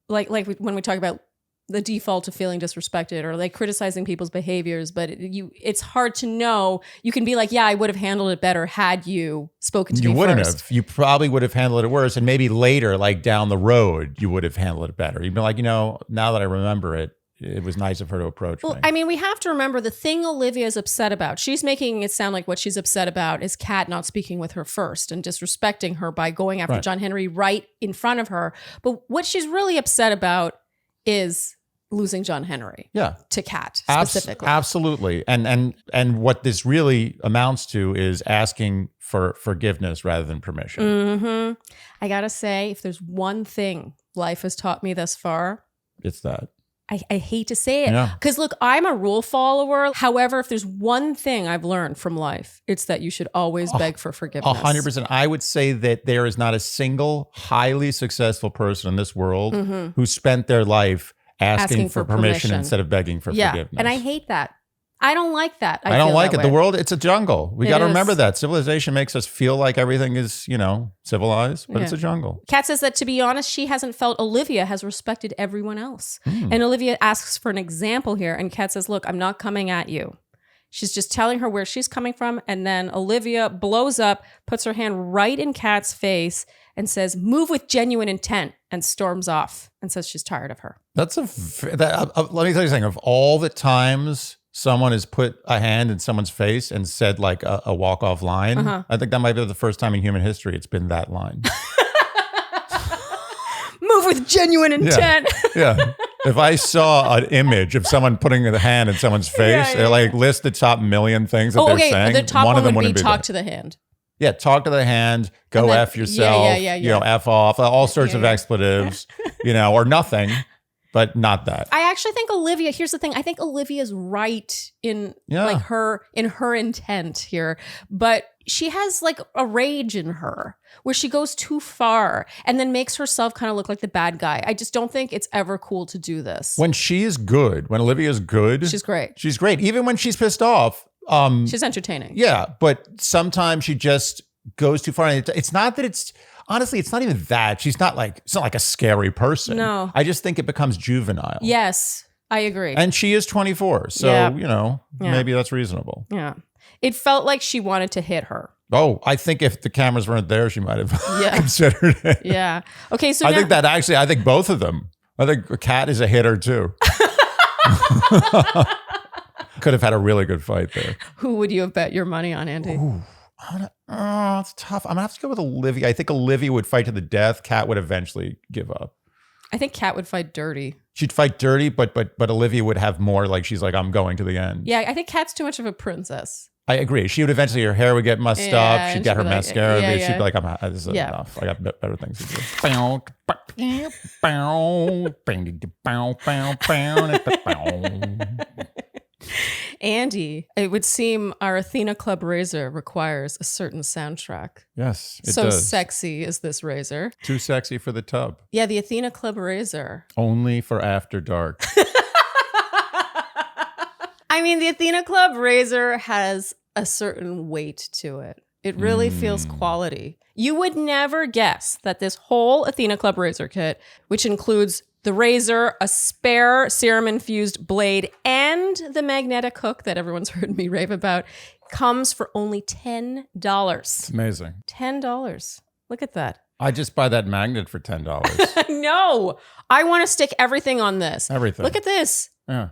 like when we talk about the default to feeling disrespected or like criticizing people's behaviors, but it's hard to know. You can be like, yeah, I would have handled it better had you spoken to me first. You wouldn't have. You probably would have handled it worse. And maybe later, like down the road, you would have handled it better. You'd be like, now that I remember it, it was nice of her to approach me. I mean, we have to remember the thing Olivia is upset about. She's making it sound like what she's upset about is Kat not speaking with her first and disrespecting her by going after John Henry right in front of her. But what she's really upset about is losing John Henry to Kat specifically. Absolutely. And what this really amounts to is asking for forgiveness rather than permission. Mm-hmm. I gotta say, if there's one thing life has taught me thus far, it's that. I hate to say it. Because look, I'm a rule follower. However, if there's one thing I've learned from life, it's that you should always beg for forgiveness. 100%. I would say that there is not a single highly successful person in this world who spent their life asking for permission instead of begging for forgiveness. And I hate that. I don't like that. I don't like it. The world, it's a jungle. We got to remember that. Civilization makes us feel like everything is, civilized, but it's a jungle. Kat says that, to be honest, she hasn't felt Olivia has respected everyone else. And Olivia asks for an example here. And Kat says, look, I'm not coming at you. She's just telling her where she's coming from. And then Olivia blows up, puts her hand right in Kat's face and says, move with genuine intent, and storms off and says she's tired of her. Let me tell you something. Of all the times someone has put a hand in someone's face and said like a walk-off line, I think that might be the first time in human history it's been that line. Move with genuine intent. Yeah. If I saw an image of someone putting a hand in someone's face, it list the top million things that they're saying. The top one of them would wouldn't be be talk that. to the hand. Yeah, talk to the hand, go then, F yourself, F off, all sorts of expletives, or nothing, but not that. I actually think Olivia, here's the thing, I think Olivia's right in her intent here, but she has like a rage in her where she goes too far and then makes herself kind of look like the bad guy. I just don't think it's ever cool to do this. When she is good, when Olivia's good, she's great. She's great. Even when she's pissed off. She's entertaining. Yeah, but sometimes she just goes too far. And it's not that honestly, it's not even that. It's not like a scary person. No. I just think it becomes juvenile. Yes. I agree. And she is 24. So, Yeah. maybe that's reasonable. Yeah. It felt like she wanted to hit her. Oh, I think if the cameras weren't there, she might have considered it. Yeah. Okay, so I think both of them. I think Kat is a hitter too. Could have had a really good fight there. Who would you have bet your money on, Andy? Ooh, it's tough. I'm going to have to go with Olivia. I think Olivia would fight to the death. Kat would eventually give up. I think Kat would fight dirty. She'd fight dirty, but Olivia would have more like she's like, I'm going to the end. Yeah, I think Kat's too much of a princess. I agree. She would eventually, her hair would get mussed up. She'd get her mascara. She'd be like, this is enough. I got better things to do. Andy, it would seem our Athena Club razor requires a certain soundtrack. Yes, it so does. sexy is this razor. Too sexy for the tub. Yeah, the Athena Club razor. Only for after dark. I mean, the Athena Club razor has a certain weight to it. It really feels quality. You would never guess that this whole Athena Club razor kit, which includes the razor, a spare serum-infused blade, and the magnetic hook that everyone's heard me rave about, comes for only $10. It's amazing. $10. Look at that. I just buy that magnet for $10. No, I want to stick everything on this. Everything. Look at this. Yeah.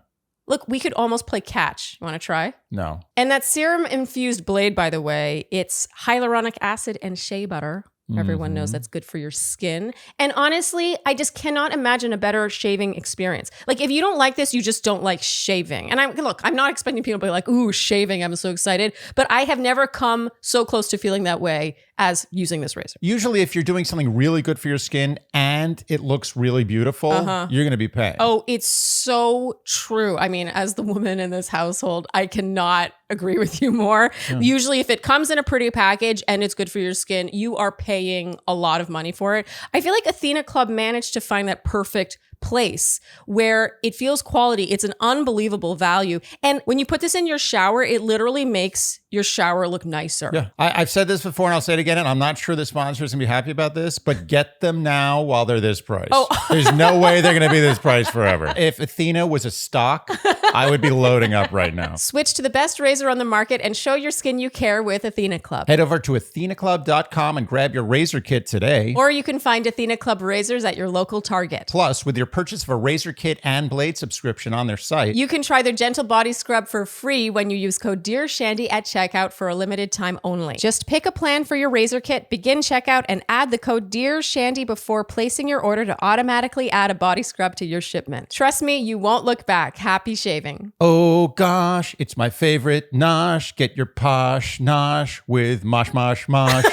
Look, we could almost play catch. You want to try? No. And that serum-infused blade, by the way, it's hyaluronic acid and shea butter. Everyone knows that's good for your skin. And honestly, I just cannot imagine a better shaving experience. Like, if you don't like this, you just don't like shaving. And I'm not expecting people to be like, ooh, shaving, I'm so excited. But I have never come so close to feeling that way as using this razor. Usually, if you're doing something really good for your skin and it looks really beautiful, you're going to be paying. Oh, it's so true. I mean, as the woman in this household, I cannot agree with you more. Yeah. Usually, if it comes in a pretty package and it's good for your skin, you are paying a lot of money for it. I feel like Athena Club managed to find that perfect place where it feels quality. It's an unbelievable value. And when you put this in your shower, it literally makes your shower look nicer. Yeah. I've said this before and I'll say it again, and I'm not sure the sponsors can be happy about this, but get them now while they're this price. Oh. There's no way they're going to be this price forever. If Athena was a stock, I would be loading up right now. Switch to the best razor on the market and show your skin you care with Athena Club. Head over to athenaclub.com and grab your razor kit today. Or you can find Athena Club razors at your local Target. Plus, with your purchase of a razor kit and blade subscription on their site, you can try their gentle body scrub for free when you use code dearshandy at checkout for a limited time only. Just pick a plan for your razor kit, begin checkout, and add the code dearshandy before placing your order to automatically add a body scrub to your shipment. Trust me, you won't look back. Happy shaving. Oh gosh, it's my favorite nosh. Get your posh nosh with mosh mosh mosh.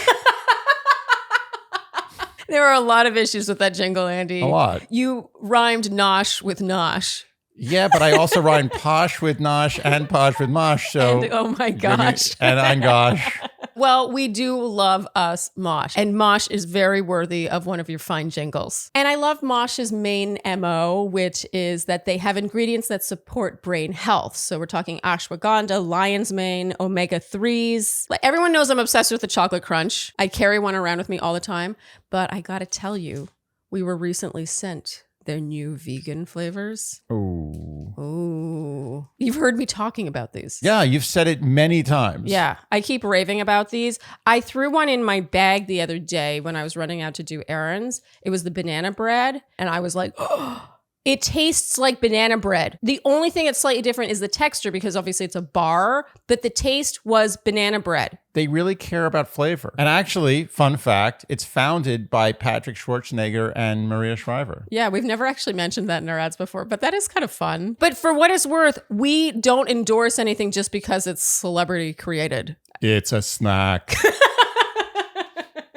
There are a lot of issues with that jingle, Andy. A lot. You rhymed nosh with nosh. Yeah, but I also rhyme posh with nosh and posh with mosh. So, and, oh my gosh. And gosh. Well, we do love us Mosh, and Mosh is very worthy of one of your fine jingles. And I love Mosh's main MO, which is that they have ingredients that support brain health. So we're talking ashwagandha, lion's mane, omega-3s. Like, everyone knows I'm obsessed with the chocolate crunch. I carry one around with me all the time, but I gotta tell you, we were recently sent their new vegan flavors. Ooh. You've heard me talking about these. Yeah, you've said it many times. Yeah, I keep raving about these. I threw one in my bag the other day when I was running out to do errands. It was the banana bread, and I was like, oh, it tastes like banana bread. The only thing that's slightly different is the texture, because obviously it's a bar, but the taste was banana bread. They really care about flavor. And actually, fun fact, it's founded by Patrick Schwarzenegger and Maria Shriver. Yeah, we've never actually mentioned that in our ads before, but that is kind of fun. But for what it's worth, we don't endorse anything just because it's celebrity created. It's a snack.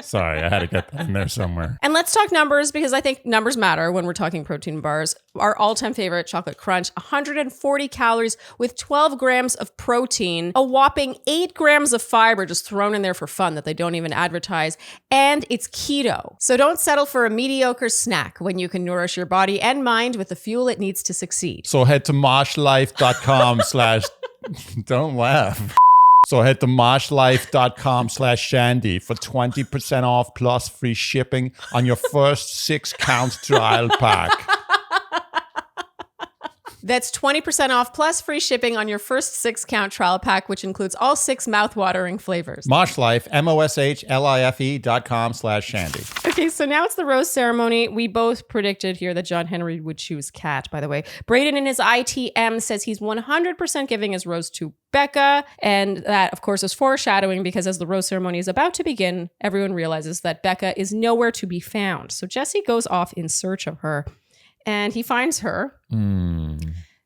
Sorry, I had to get that in there somewhere. And let's talk numbers, because I think numbers matter when we're talking protein bars. Our all-time favorite, Chocolate Crunch, 140 calories with 12 grams of protein, a whopping 8 grams of fiber just thrown in there for fun that they don't even advertise, and it's keto. So don't settle for a mediocre snack when you can nourish your body and mind with the fuel it needs to succeed. So head to moshlife.com/ don't laugh. So head to moshlife.com/Shandy for 20% off plus free shipping on your first 6-count trial pack. That's 20% off plus free shipping on your first 6-count trial pack, which includes all 6 mouth-watering flavors. Moshlife, MOSHLIFE.com/Shandy. Okay, so now it's the rose ceremony. We both predicted here that John Henry would choose Kat, by the way. Brayden in his ITM says he's 100% giving his rose to Becca. And that, of course, is foreshadowing because as the rose ceremony is about to begin, everyone realizes that Becca is nowhere to be found. So Jesse goes off in search of her and he finds her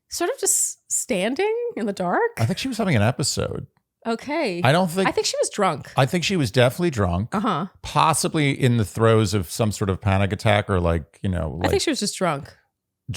sort of just standing in the dark. I think she was having an episode. Okay. I think she was drunk. I think she was definitely drunk. Uh-huh. Possibly in the throes of some sort of panic attack or I think she was just drunk.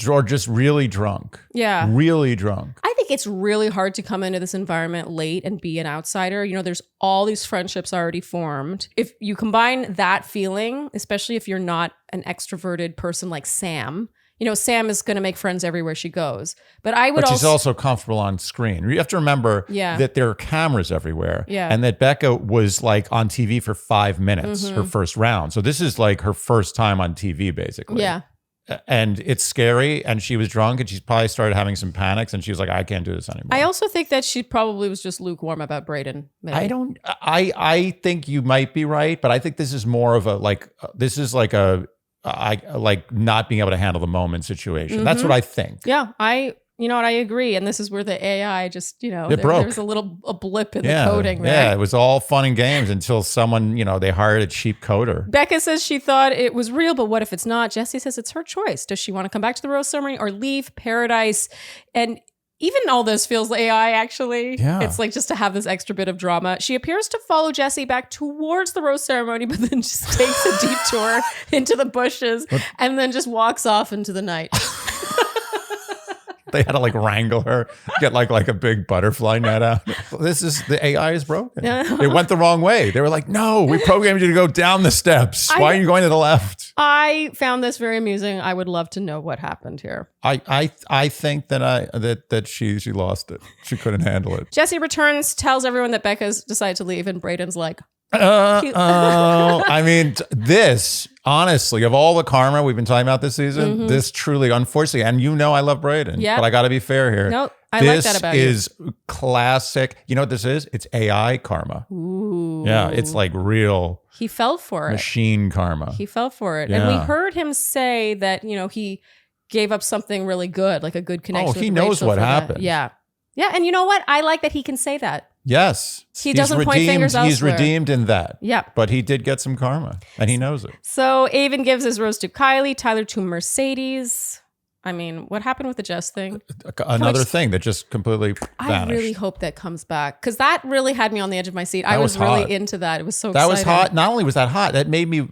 Or just really drunk. Yeah. Really drunk. I think it's really hard to come into this environment late and be an outsider. There's all these friendships already formed. If you combine that feeling, especially if you're not an extroverted person like Sam, Sam is going to make friends everywhere she goes. But she's also comfortable on screen. You have to remember that there are cameras everywhere. Yeah. And that Becca was on TV for 5 minutes, her first round. So this is her first time on TV, basically. Yeah. And it's scary. And she was drunk and she probably started having some panics and she was like, I can't do this anymore. I also think that she probably was just lukewarm about Brayden. Maybe. I think you might be right, but I think this is more of not being able to handle the moment situation. That's what I think. Yeah, I agree. And this is where the AI just, broke. There was a blip in the coding there. Yeah, it was all fun and games until someone, they hired a cheap coder. Becca says she thought it was real, but what if it's not? Jessie says it's her choice. Does she want to come back to the rose ceremony or leave paradise? And even all this feels AI, actually. Yeah. It's just to have this extra bit of drama. She appears to follow Jessie back towards the rose ceremony, but then just takes a detour into the bushes and then just walks off into the night. They had to wrangle her, get a big butterfly net out. The AI is broken. It went the wrong way. They were like, no, we programmed you to go down the steps. Why are you going to the left? I found this very amusing. I would love to know what happened here. I think that she lost it. She couldn't handle it. Jessie returns, tells everyone that Becca's decided to leave, and Brayden's like, I mean, this, honestly, of all the karma we've been talking about this season, this truly, unfortunately, and I love Brayden, but I got to be fair here. No, I like that about you. This is classic. You know what this is? It's AI karma. Ooh. Yeah, it's real. He fell for it. Machine karma. He fell for it. Yeah. And we heard him say that, he gave up something really good, like a good connection with he knows Rachel what happened. Yeah. Yeah, and you know what? I like that he can say that. Yes. He doesn't point fingers elsewhere. He's redeemed in that. Yeah. But he did get some karma, and he knows it. So Avon gives his rose to Kylie, Tyler to Mercedes. I mean, what happened with the Jess thing? Another thing that just completely vanished. I really hope that comes back because that really had me on the edge of my seat. I was really into that. It was so exciting. That was hot. Not only was that hot, that made me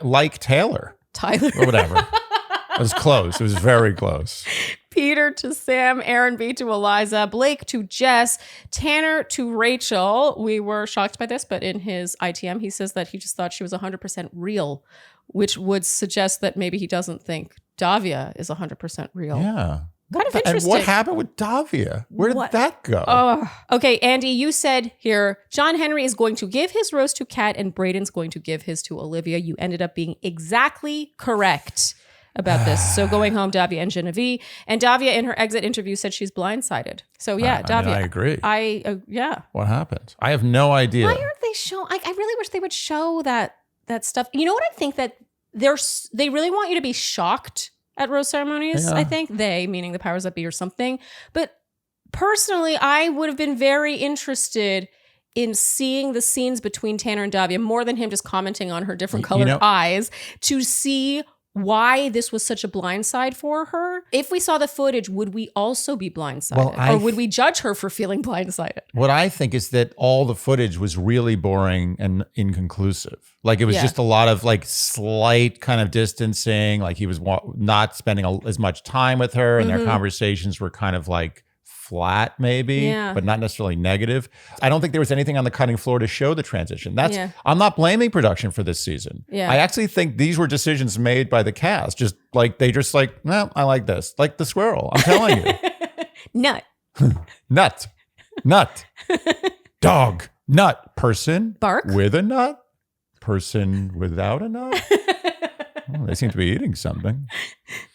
like Taylor. Tyler. Or whatever. It was close. It was very close. Peter to Sam, Aaron B to Eliza, Blake to Jess, Tanner to Rachel. We were shocked by this, but in his ITM, he says that he just thought she was 100% real, which would suggest that maybe he doesn't think Davia is 100% real. Yeah. Kind of interesting. And what happened with Davia? Where did that go? Okay, Andy, you said here, John Henry is going to give his rose to Kat and Brayden's going to give his to Olivia. You ended up being exactly correct about this. So going home, Davia and Genevieve. And Davia in her exit interview said she's blindsided. So yeah, Davia. I agree. Yeah. What happened? I have no idea. Why aren't they showing? I really wish they would show that stuff. You know what I think? That they really want you to be shocked at rose ceremonies. Yeah. I think they, meaning the powers that be or something. But personally, I would have been very interested in seeing the scenes between Tanner and Davia more than him just commenting on her different colored eyes to see why this was such a blindside for her. If we saw the footage, would we also be blindsided? Or would we judge her for feeling blindsided? What I think is that all the footage was really boring and inconclusive. It was just a lot of slight kind of distancing. He was not spending as much time with her and their conversations were kind of flat maybe, but not necessarily negative. I don't think there was anything on the cutting floor to show the transition. I'm not blaming production for this season. Yeah. I actually think these were decisions made by the cast. No, I like this. Like the squirrel, I'm telling you. Nut. Nut. Dog. Nut. Person. Bark. With a nut. Person without a nut. They seem to be eating something.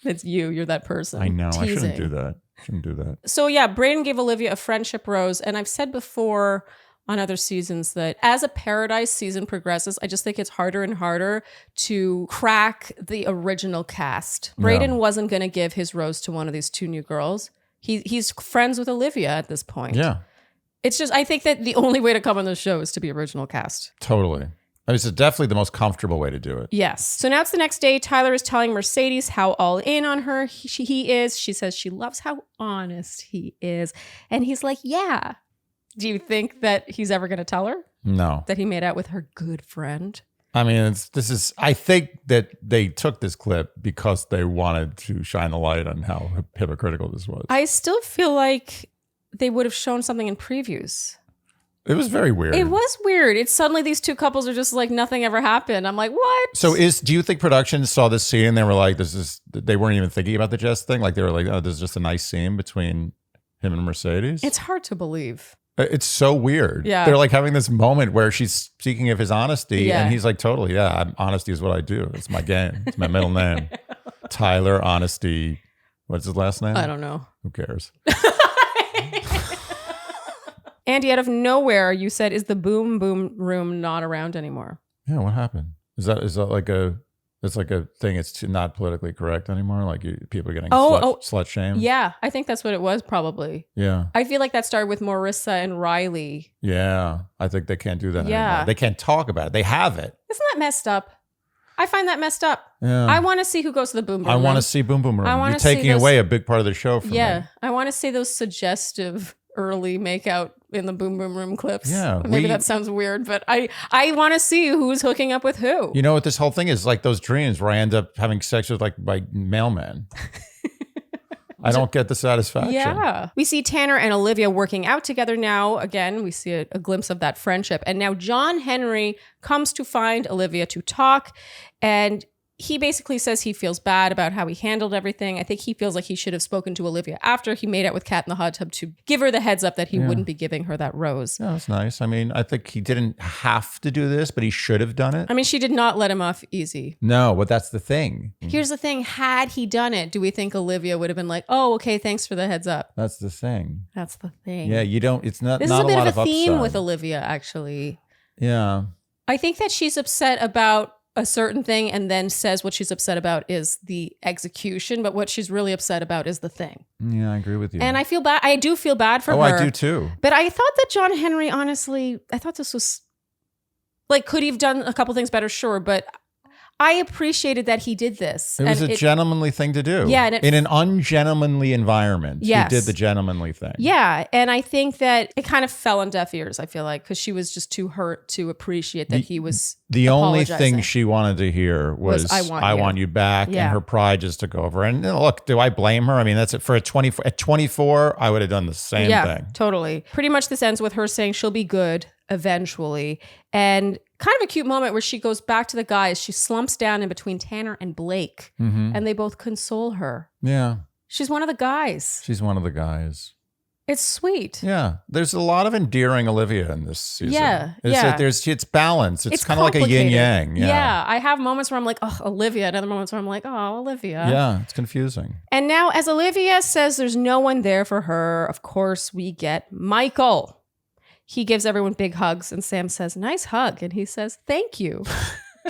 That's you. You're that person. I know. Teasing. I shouldn't do that. Shouldn't do that. So yeah, Brayden gave Olivia a friendship rose. And I've said before on other seasons that as a Paradise season progresses, I just think it's harder and harder to crack the original cast. Brayden wasn't going to give his rose to one of these two new girls. He's friends with Olivia at this point. Yeah. It's just, I think that the only way to come on the show is to be original cast. Totally. I mean, it's definitely the most comfortable way to do it. Yes. So now it's the next day. Tyler is telling Mercedes how all in on her he is. She says she loves how honest he is. And he's like, yeah. Do you think that he's ever going to tell her? No. That he made out with her good friend? I mean, I think that they took this clip because they wanted to shine the light on how hypocritical this was. I still feel like they would have shown something in previews. It was very weird. It was weird. It's suddenly these two couples are just like nothing ever happened. I'm like, what? So do you think production saw this scene and they were like, they weren't even thinking about the Jess thing? Like they were like, oh, this is just a nice scene between him and Mercedes? It's hard to believe. It's so weird. Yeah. They're like having this moment where she's speaking of his honesty Yeah. and he's like, totally, yeah, honesty is what I do. It's my game. It's my middle name. Tyler Honesty. What's his last name? I don't know. Who cares? Andy, out of nowhere, you said, is the boom boom room not around anymore? Yeah, what happened? Is that like a thing? It's not politically correct anymore. Like people are getting slut shamed. Yeah, I think that's what it was probably. Yeah. I feel like that started with Marissa and Riley. Yeah, I think they can't do that Yeah. anymore. They can't talk about it. They have it. Isn't that messed up? I find that messed up. Yeah. I want to see who goes to the boom boom I room. want to see Boom Boom Room. I wanna You're see taking those- away a big part of the show from me. Yeah, I want to see those suggestive early makeout in the boom boom room clips. Yeah, Maybe that sounds weird, but I want to see who's hooking up with who. You know what this whole thing is? Like those dreams where I end up having sex with like my mailman. I don't get the satisfaction. Yeah. We see Tanner and Olivia working out together now. Again, we see a glimpse of that friendship. And now John Henry comes to find Olivia to talk. And he basically says he feels bad about how he handled everything. I think he feels like he should have spoken to Olivia after he made out with Kat in the hot tub to give her the heads up that he wouldn't be giving her that rose. Yeah, that's nice. I mean, I think he didn't have to do this, but he should have done it. I mean, she did not let him off easy. No, but that's the thing. Here's the thing. Had he done it, do we think Olivia would have been like, oh, okay, thanks for the heads up? That's the thing. That's the thing. Yeah, you don't, it's not, This not is a bit lot of a theme upside. with Olivia, actually. Yeah. I think that she's upset about a certain thing and then says what she's upset about is the execution, but what she's really upset about is the thing. Yeah, I agree with you. And I feel bad. I do feel bad for her. Oh, I do too. But I thought that John Henry, honestly, I thought this was like, could he have done a couple things better? Sure. But I appreciated that he did this. It was a gentlemanly thing to do. Yeah. And in an ungentlemanly environment, Yes. he did the gentlemanly thing. Yeah. And I think that it kind of fell on deaf ears, I feel like, because she was just too hurt to appreciate that he was The only thing apologizing. she wanted to hear was I want you." back, Yeah. and her pride just took over. And look, do I blame her? I mean, that's it for at 24, I would have done the same thing. Totally. Pretty much this ends with her saying she'll be good eventually. And kind of a cute moment where she goes back to the guys. She slumps down in between Tanner and Blake, and they both console her. Yeah. She's one of the guys. She's one of the guys. It's sweet. Yeah. There's a lot of endearing Olivia in this season. Yeah, It's yeah. It's balance. It's kind of like a complicated. yin yang. Yeah. I have moments where I'm like, oh, Olivia. And other moments where I'm like, oh, Olivia. Yeah. It's confusing. And now, as Olivia says there's no one there for her, of course, we get Michael. He gives everyone big hugs, and Sam says, nice hug. And he says, thank you.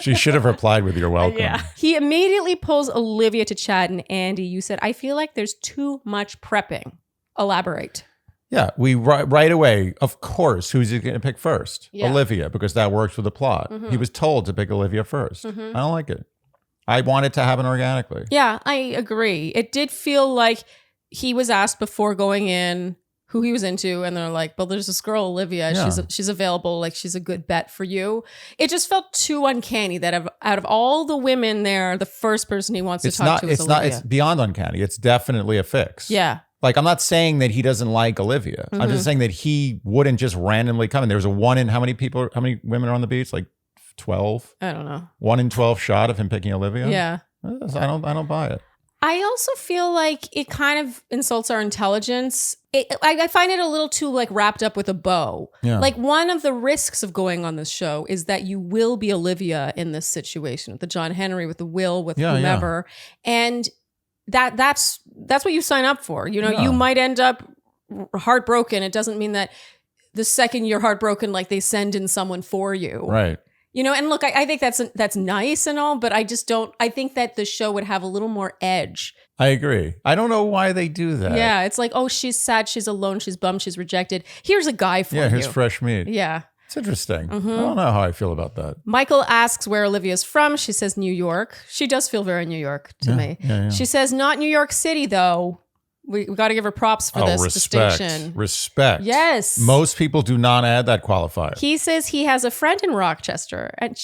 She should have replied with, you're welcome. He immediately pulls Olivia to chat, and Andy, you said, I feel like there's too much prepping. Elaborate. Yeah, we right away, of course, who's he going to pick first? Yeah. Olivia, because that works with the plot. He was told to pick Olivia first. I don't like it. I want it to happen organically. Yeah, I agree. It did feel like he was asked before going in who he was into, and they're like, well, there's this girl, Olivia. Yeah. She's available. Like, she's a good bet for you. It just felt too uncanny that out of all the women there, the first person he wants to talk to is Olivia. It's beyond uncanny. It's definitely a fix. Yeah. Like, I'm not saying that he doesn't like Olivia. I'm just saying that he wouldn't just randomly come in. There was a one in how many women are on the beach? Like 12? I don't know. 1 in 12 shot of him picking Olivia? Yeah. I don't buy it. I also feel like it kind of insults our intelligence. I find it a little too like wrapped up with a bow. Yeah. Like, one of the risks of going on this show is that you will be Olivia in this situation with the John Henry, with the Will, with whomever. And that's what you sign up for. You know, Yeah. you might end up heartbroken. It doesn't mean that the second you're heartbroken, like they send in someone for you. Right. You know, and look, I think that's nice and all, but I just don't. I think that the show would have a little more edge. I agree. I don't know why they do that. Yeah, it's like, oh, she's sad, she's alone, she's bummed, she's rejected. Here's a guy for you. Yeah, here's fresh meat. Yeah. It's interesting. I don't know how I feel about that. Michael asks where Olivia's from. She says New York. She does feel very New York to me. Yeah. She says not New York City, though. We got to give her props for this respect. distinction. Respect. Yes. Most people do not add that qualifier. He says he has a friend in Rochester, and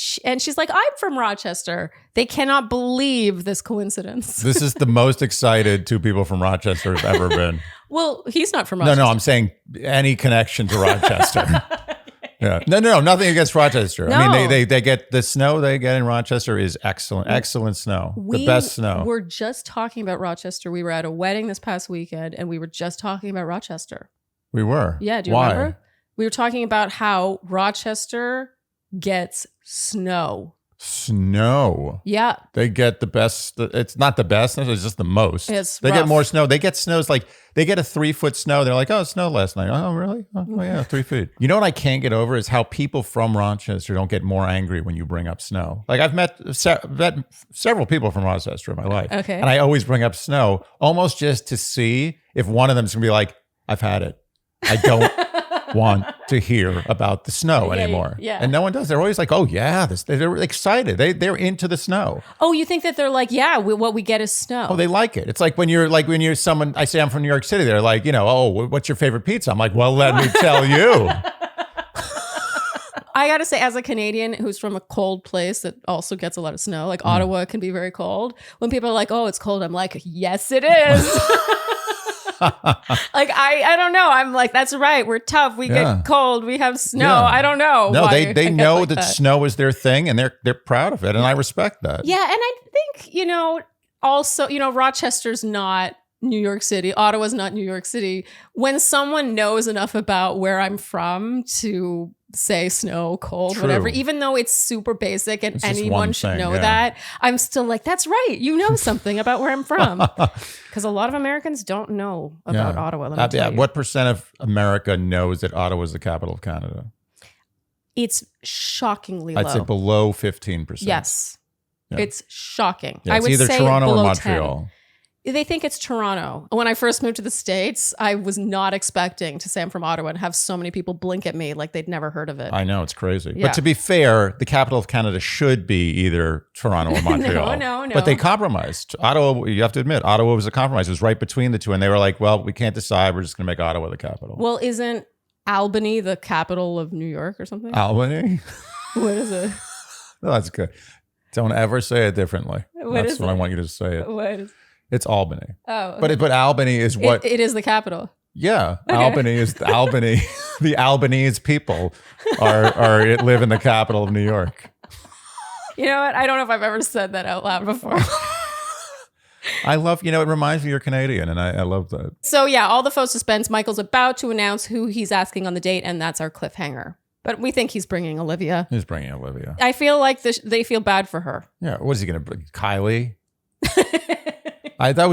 she's like, I'm from Rochester. They cannot believe this coincidence. This is the most excited two people from Rochester have ever been. Well, he's not from Rochester. No, I'm saying any connection to Rochester. Yeah. No, nothing against Rochester. No. I mean, they get the snow they get in Rochester is excellent snow. The best snow. We're just talking about Rochester. We were at a wedding this past weekend, and we were just talking about Rochester. We were. Yeah, do you Why? remember? We were talking about how Rochester gets snow. Snow. Yeah. They get the best. It's not the best. It's just the most. They rough. get more snow. They get snows like they get a 3 foot snow. They're like, oh, it snowed last night. Oh, really? Oh, yeah, 3 feet. You know what I can't get over is how people from Rochester don't get more angry when you bring up snow. Like I've met several people from Rochester in my life. Okay. And I always bring up snow almost just to see if one of them's going to be like, I've had it. I don't want to hear about the snow anymore. Yeah. And no one does. They're always like, oh, yeah, they're excited. They're into the snow. Oh, you think that they're like, yeah, what we get is snow. Oh, they like it. It's like when you're someone, I say I'm from New York City. They're like, oh, what's your favorite pizza? I'm like, well, let me tell you. I got to say, as a Canadian who's from a cold place that also gets a lot of snow, like Ottawa can be very cold. When people are like, oh, it's cold, I'm like, yes, it is. Like, I don't know. I'm like, that's right. We're tough. We get cold. We have snow. Yeah. I don't know. No, why they I know get like that snow is their thing and they're proud of it. And I respect that. Yeah. And I think, also, Rochester's not New York City. Ottawa's not New York City. When someone knows enough about where I'm from to say snow, cold, True. whatever, even though it's super basic and It's just anyone one should thing, know yeah. that, I'm still like, that's right. You know something about where I'm from. Because a lot of Americans don't know about Ottawa. Let me tell you. What percent of America knows that Ottawa is the capital of Canada? It's shockingly low. I'd say below 15%. Yes. Yeah. It's shocking. Yeah, I it's would either say Toronto or below Montreal. 10. They think it's Toronto. When I first moved to the States, I was not expecting to say I'm from Ottawa and have so many people blink at me like they'd never heard of it. I know, it's crazy. Yeah. But to be fair, the capital of Canada should be either Toronto or Montreal. No. But they compromised. Ottawa, you have to admit, Ottawa was a compromise. It was right between the two. And they were like, well, we can't decide. We're just going to make Ottawa the capital. Well, isn't Albany the capital of New York or something? Albany? What is it? No, that's good. Don't ever say it differently. What That's is what it? I want you to say it. What is It's Albany. Oh. But Albany is what... It is the capital. Yeah, Albany is Albany. The Albanese people live in the capital of New York. You know what? I don't know if I've ever said that out loud before. I love, it reminds me you're Canadian, and I love that. So yeah, all the faux suspense. Michael's about to announce who he's asking on the date, and that's our cliffhanger. But we think he's bringing Olivia. He's bringing Olivia. I feel like they feel bad for her. Yeah, what is he going to bring? Kylie? That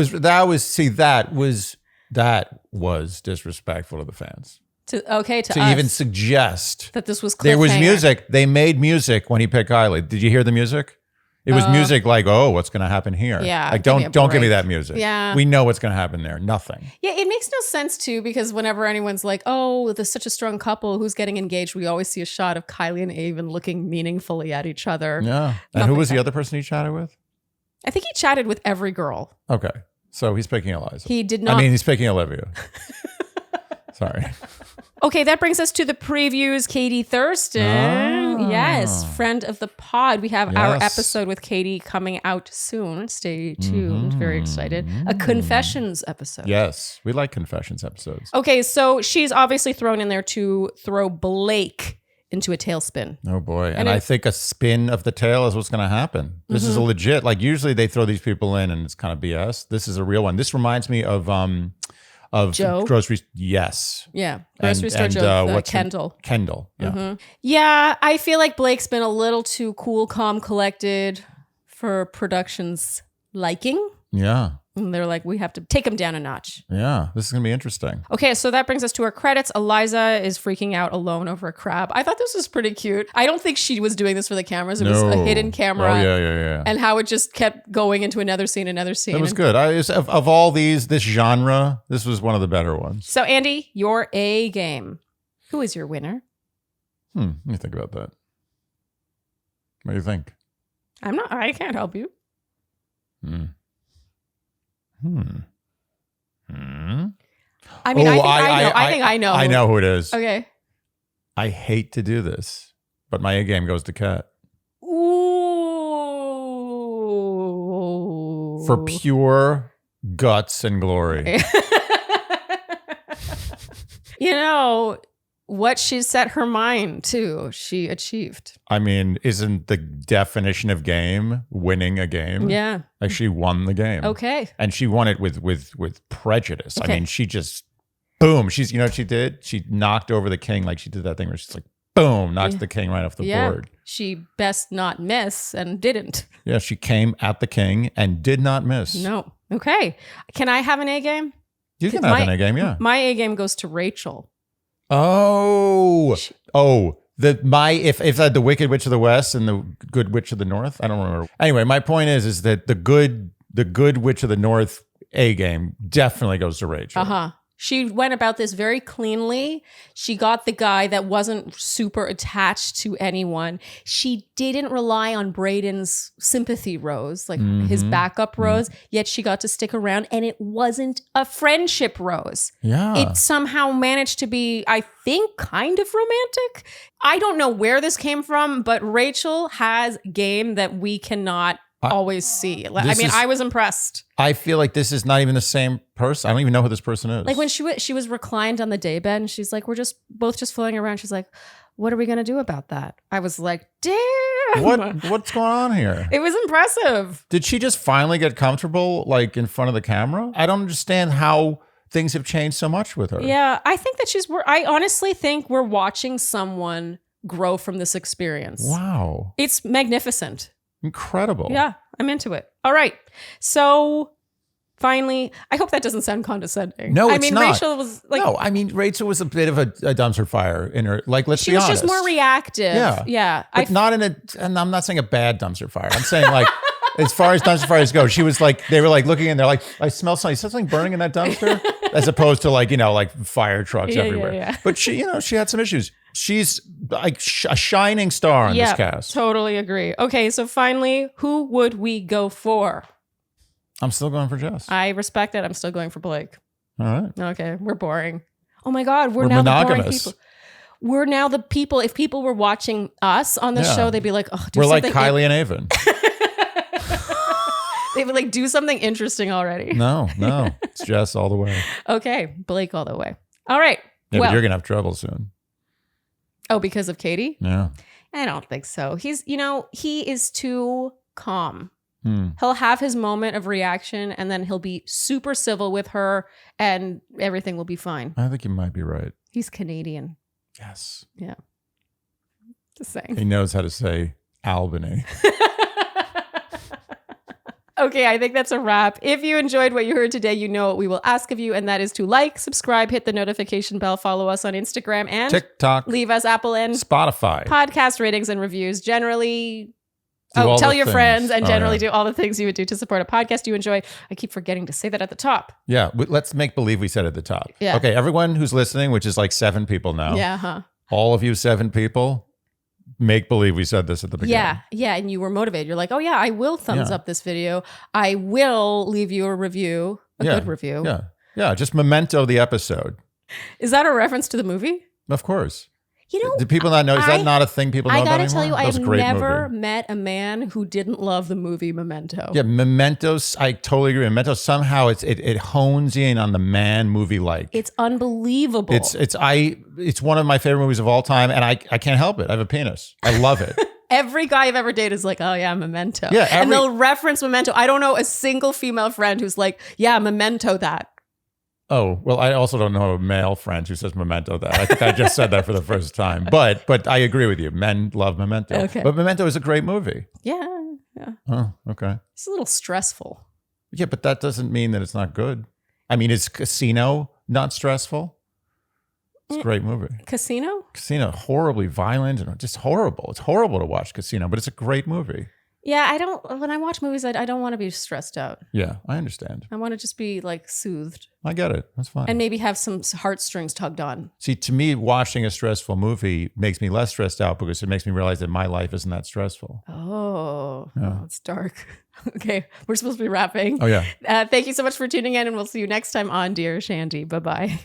was disrespectful to the fans. To us. Even suggest that this was cliffhanger. There was music. They made music when he picked Kylie. Did you hear the music? It was music like, oh, what's going to happen here? Yeah, like give me a don't give me break. that music. Yeah. We know what's going to happen there. Nothing. Yeah, it makes no sense too, because whenever anyone's like, oh, there's such a strong couple who's getting engaged, we always see a shot of Kylie and Avon looking meaningfully at each other. Yeah. And who was the other person he chatted with? I think he chatted with every girl. Okay. So he's picking Eliza. He did not. I mean, he's picking Olivia. Sorry. Okay, that brings us to the previews. Katie Thurston. Yes, friend of the pod. We have our episode with Katie coming out soon. Stay tuned. Very excited. A confessions episode. Yes, we like confessions episodes. Okay, so she's obviously thrown in there to throw Blake into a tailspin. Oh boy. And I think a spin of the tail is what's going to happen. This is a legit, like usually they throw these people in and it's kind of BS. This is a real one. This reminds me of Joe? grocery. Yes. Yeah. Grocery store Joe. Kendall. Kendall. Yeah. Yeah, I feel like Blake's been a little too cool, calm, collected for production's liking. Yeah. And they're like, we have to take him down a notch. Yeah, this is going to be interesting. Okay, so that brings us to our credits. Eliza is freaking out alone over a crab. I thought this was pretty cute. I don't think she was doing this for the cameras. It was a hidden camera. Oh, yeah. And how it just kept going into another scene. It was good. Of all these, this genre, this was one of the better ones. So, Andy, your A game. Who is your winner? Let me think about that. What do you think? I can't help you. I mean, I think I know. I know who it is. Okay. I hate to do this, but my A game goes to Kat. Ooh. For pure guts and glory. You know, what she set her mind to, she achieved. I mean, isn't the definition of game winning a game? Yeah. Like she won the game. Okay. And she won it with prejudice. Okay. I mean, she just, boom. You know what she did? She knocked over the king. Like she did that thing where she's like, boom, knocks the king right off the board. She best not miss and didn't. Yeah, she came at the king and did not miss. No. Okay. Can I have an A game? You can have an A game, yeah. My A game goes to Rachel. If the Wicked Witch of the West and the Good Witch of the North, I don't remember. Anyway, my point is that the good Witch of the North A game definitely goes to Rachel. She went about this very cleanly. She got the guy that wasn't super attached to anyone. She didn't rely on Brayden's sympathy rose, like his backup rose, yet she got to stick around, and it wasn't a friendship rose. Yeah. It somehow managed to be, I think, kind of romantic. I don't know where this came from, but Rachel has game that we cannot always see. I was impressed. I feel like this is not even the same person. I don't even know who this person is. Like when she was reclined on the daybed and she's like, we're just both floating around. She's like, what are we going to do about that? I was like, damn. What's going on here? It was impressive. Did she just finally get comfortable like in front of the camera? I don't understand how things have changed so much with her. Yeah, I think that I honestly think we're watching someone grow from this experience. Wow. It's magnificent. Incredible. Yeah, I'm into it. All right. So finally, I hope that doesn't sound condescending. No, it's not. Rachel was like... No, I mean, Rachel was a bit of a dumpster fire in her... Like, let's be honest. She was just more reactive. Yeah. But not in a... And I'm not saying a bad dumpster fire. I'm saying like... As far as dumpster fires go, she was like, they were like looking and they're like, I smell something. Is something burning in that dumpster? As opposed to like, like fire trucks everywhere. Yeah. But she had some issues. She's like a shining star on this cast. Totally agree. Okay, so finally, who would we go for? I'm still going for Jess. I respect it. I'm still going for Blake. All right. Okay, we're boring. Oh my God, we're now monogamous. The boring people. We're now the people. If people were watching us on the show, they'd be like, oh, we're like Kylie and Avon. They would like do something interesting already. No, it's Jess all the way. Okay, Blake all the way. All right. Yeah, but you're gonna have trouble soon. Oh, because of Katie? Yeah. I don't think so. He is too calm. He'll have his moment of reaction and then he'll be super civil with her and everything will be fine. I think you might be right. He's Canadian. Yes. Yeah. Just saying. He knows how to say Albany. Okay, I think that's a wrap. If you enjoyed what you heard today, you know what we will ask of you, and that is to like, subscribe, hit the notification bell, follow us on Instagram, and TikTok, leave us Apple and Spotify podcast ratings and reviews. Generally, tell your friends and generally do all the things you would do to support a podcast you enjoy. I keep forgetting to say that at the top. Yeah, let's make believe we said it at the top. Yeah. Okay, everyone who's listening, which is like 7 people now. Yeah, all of you 7 people. Make believe we said this at the beginning. Yeah, and you were motivated. You're like, oh yeah, I will thumbs up this video. I will leave you a review, a good review. Yeah, just memento the episode. Is that a reference to the movie? Of course. Do people not know? Is that not a thing people know about anymore? I gotta tell you, I've never met a man who didn't love the movie Memento. Yeah, Mementos, I totally agree. Memento, somehow it hones in on the man movie like. It's unbelievable. It's one of my favorite movies of all time, and I can't help it. I have a penis. I love it. Every guy I've ever dated is like, oh yeah, Memento. Yeah, and they'll reference Memento. I don't know a single female friend who's like, yeah, Memento that. Oh, well, I also don't know a male friend who says Memento that. I think I just said that for the first time. But I agree with you. Men love Memento. Okay. But Memento is a great movie. Yeah. Oh, okay. It's a little stressful. Yeah, but that doesn't mean that it's not good. I mean, is Casino not stressful? It's a great movie. Casino, horribly violent and just horrible. It's horrible to watch Casino, but it's a great movie. Yeah, when I watch movies, I don't want to be stressed out. Yeah, I understand. I want to just be like soothed. I get it. That's fine. And maybe have some heartstrings tugged on. See, to me, watching a stressful movie makes me less stressed out because it makes me realize that my life isn't that stressful. Oh, it's dark. Okay, we're supposed to be wrapping. Oh, yeah. Thank you so much for tuning in, and we'll see you next time on Dear Shandy. Bye-bye.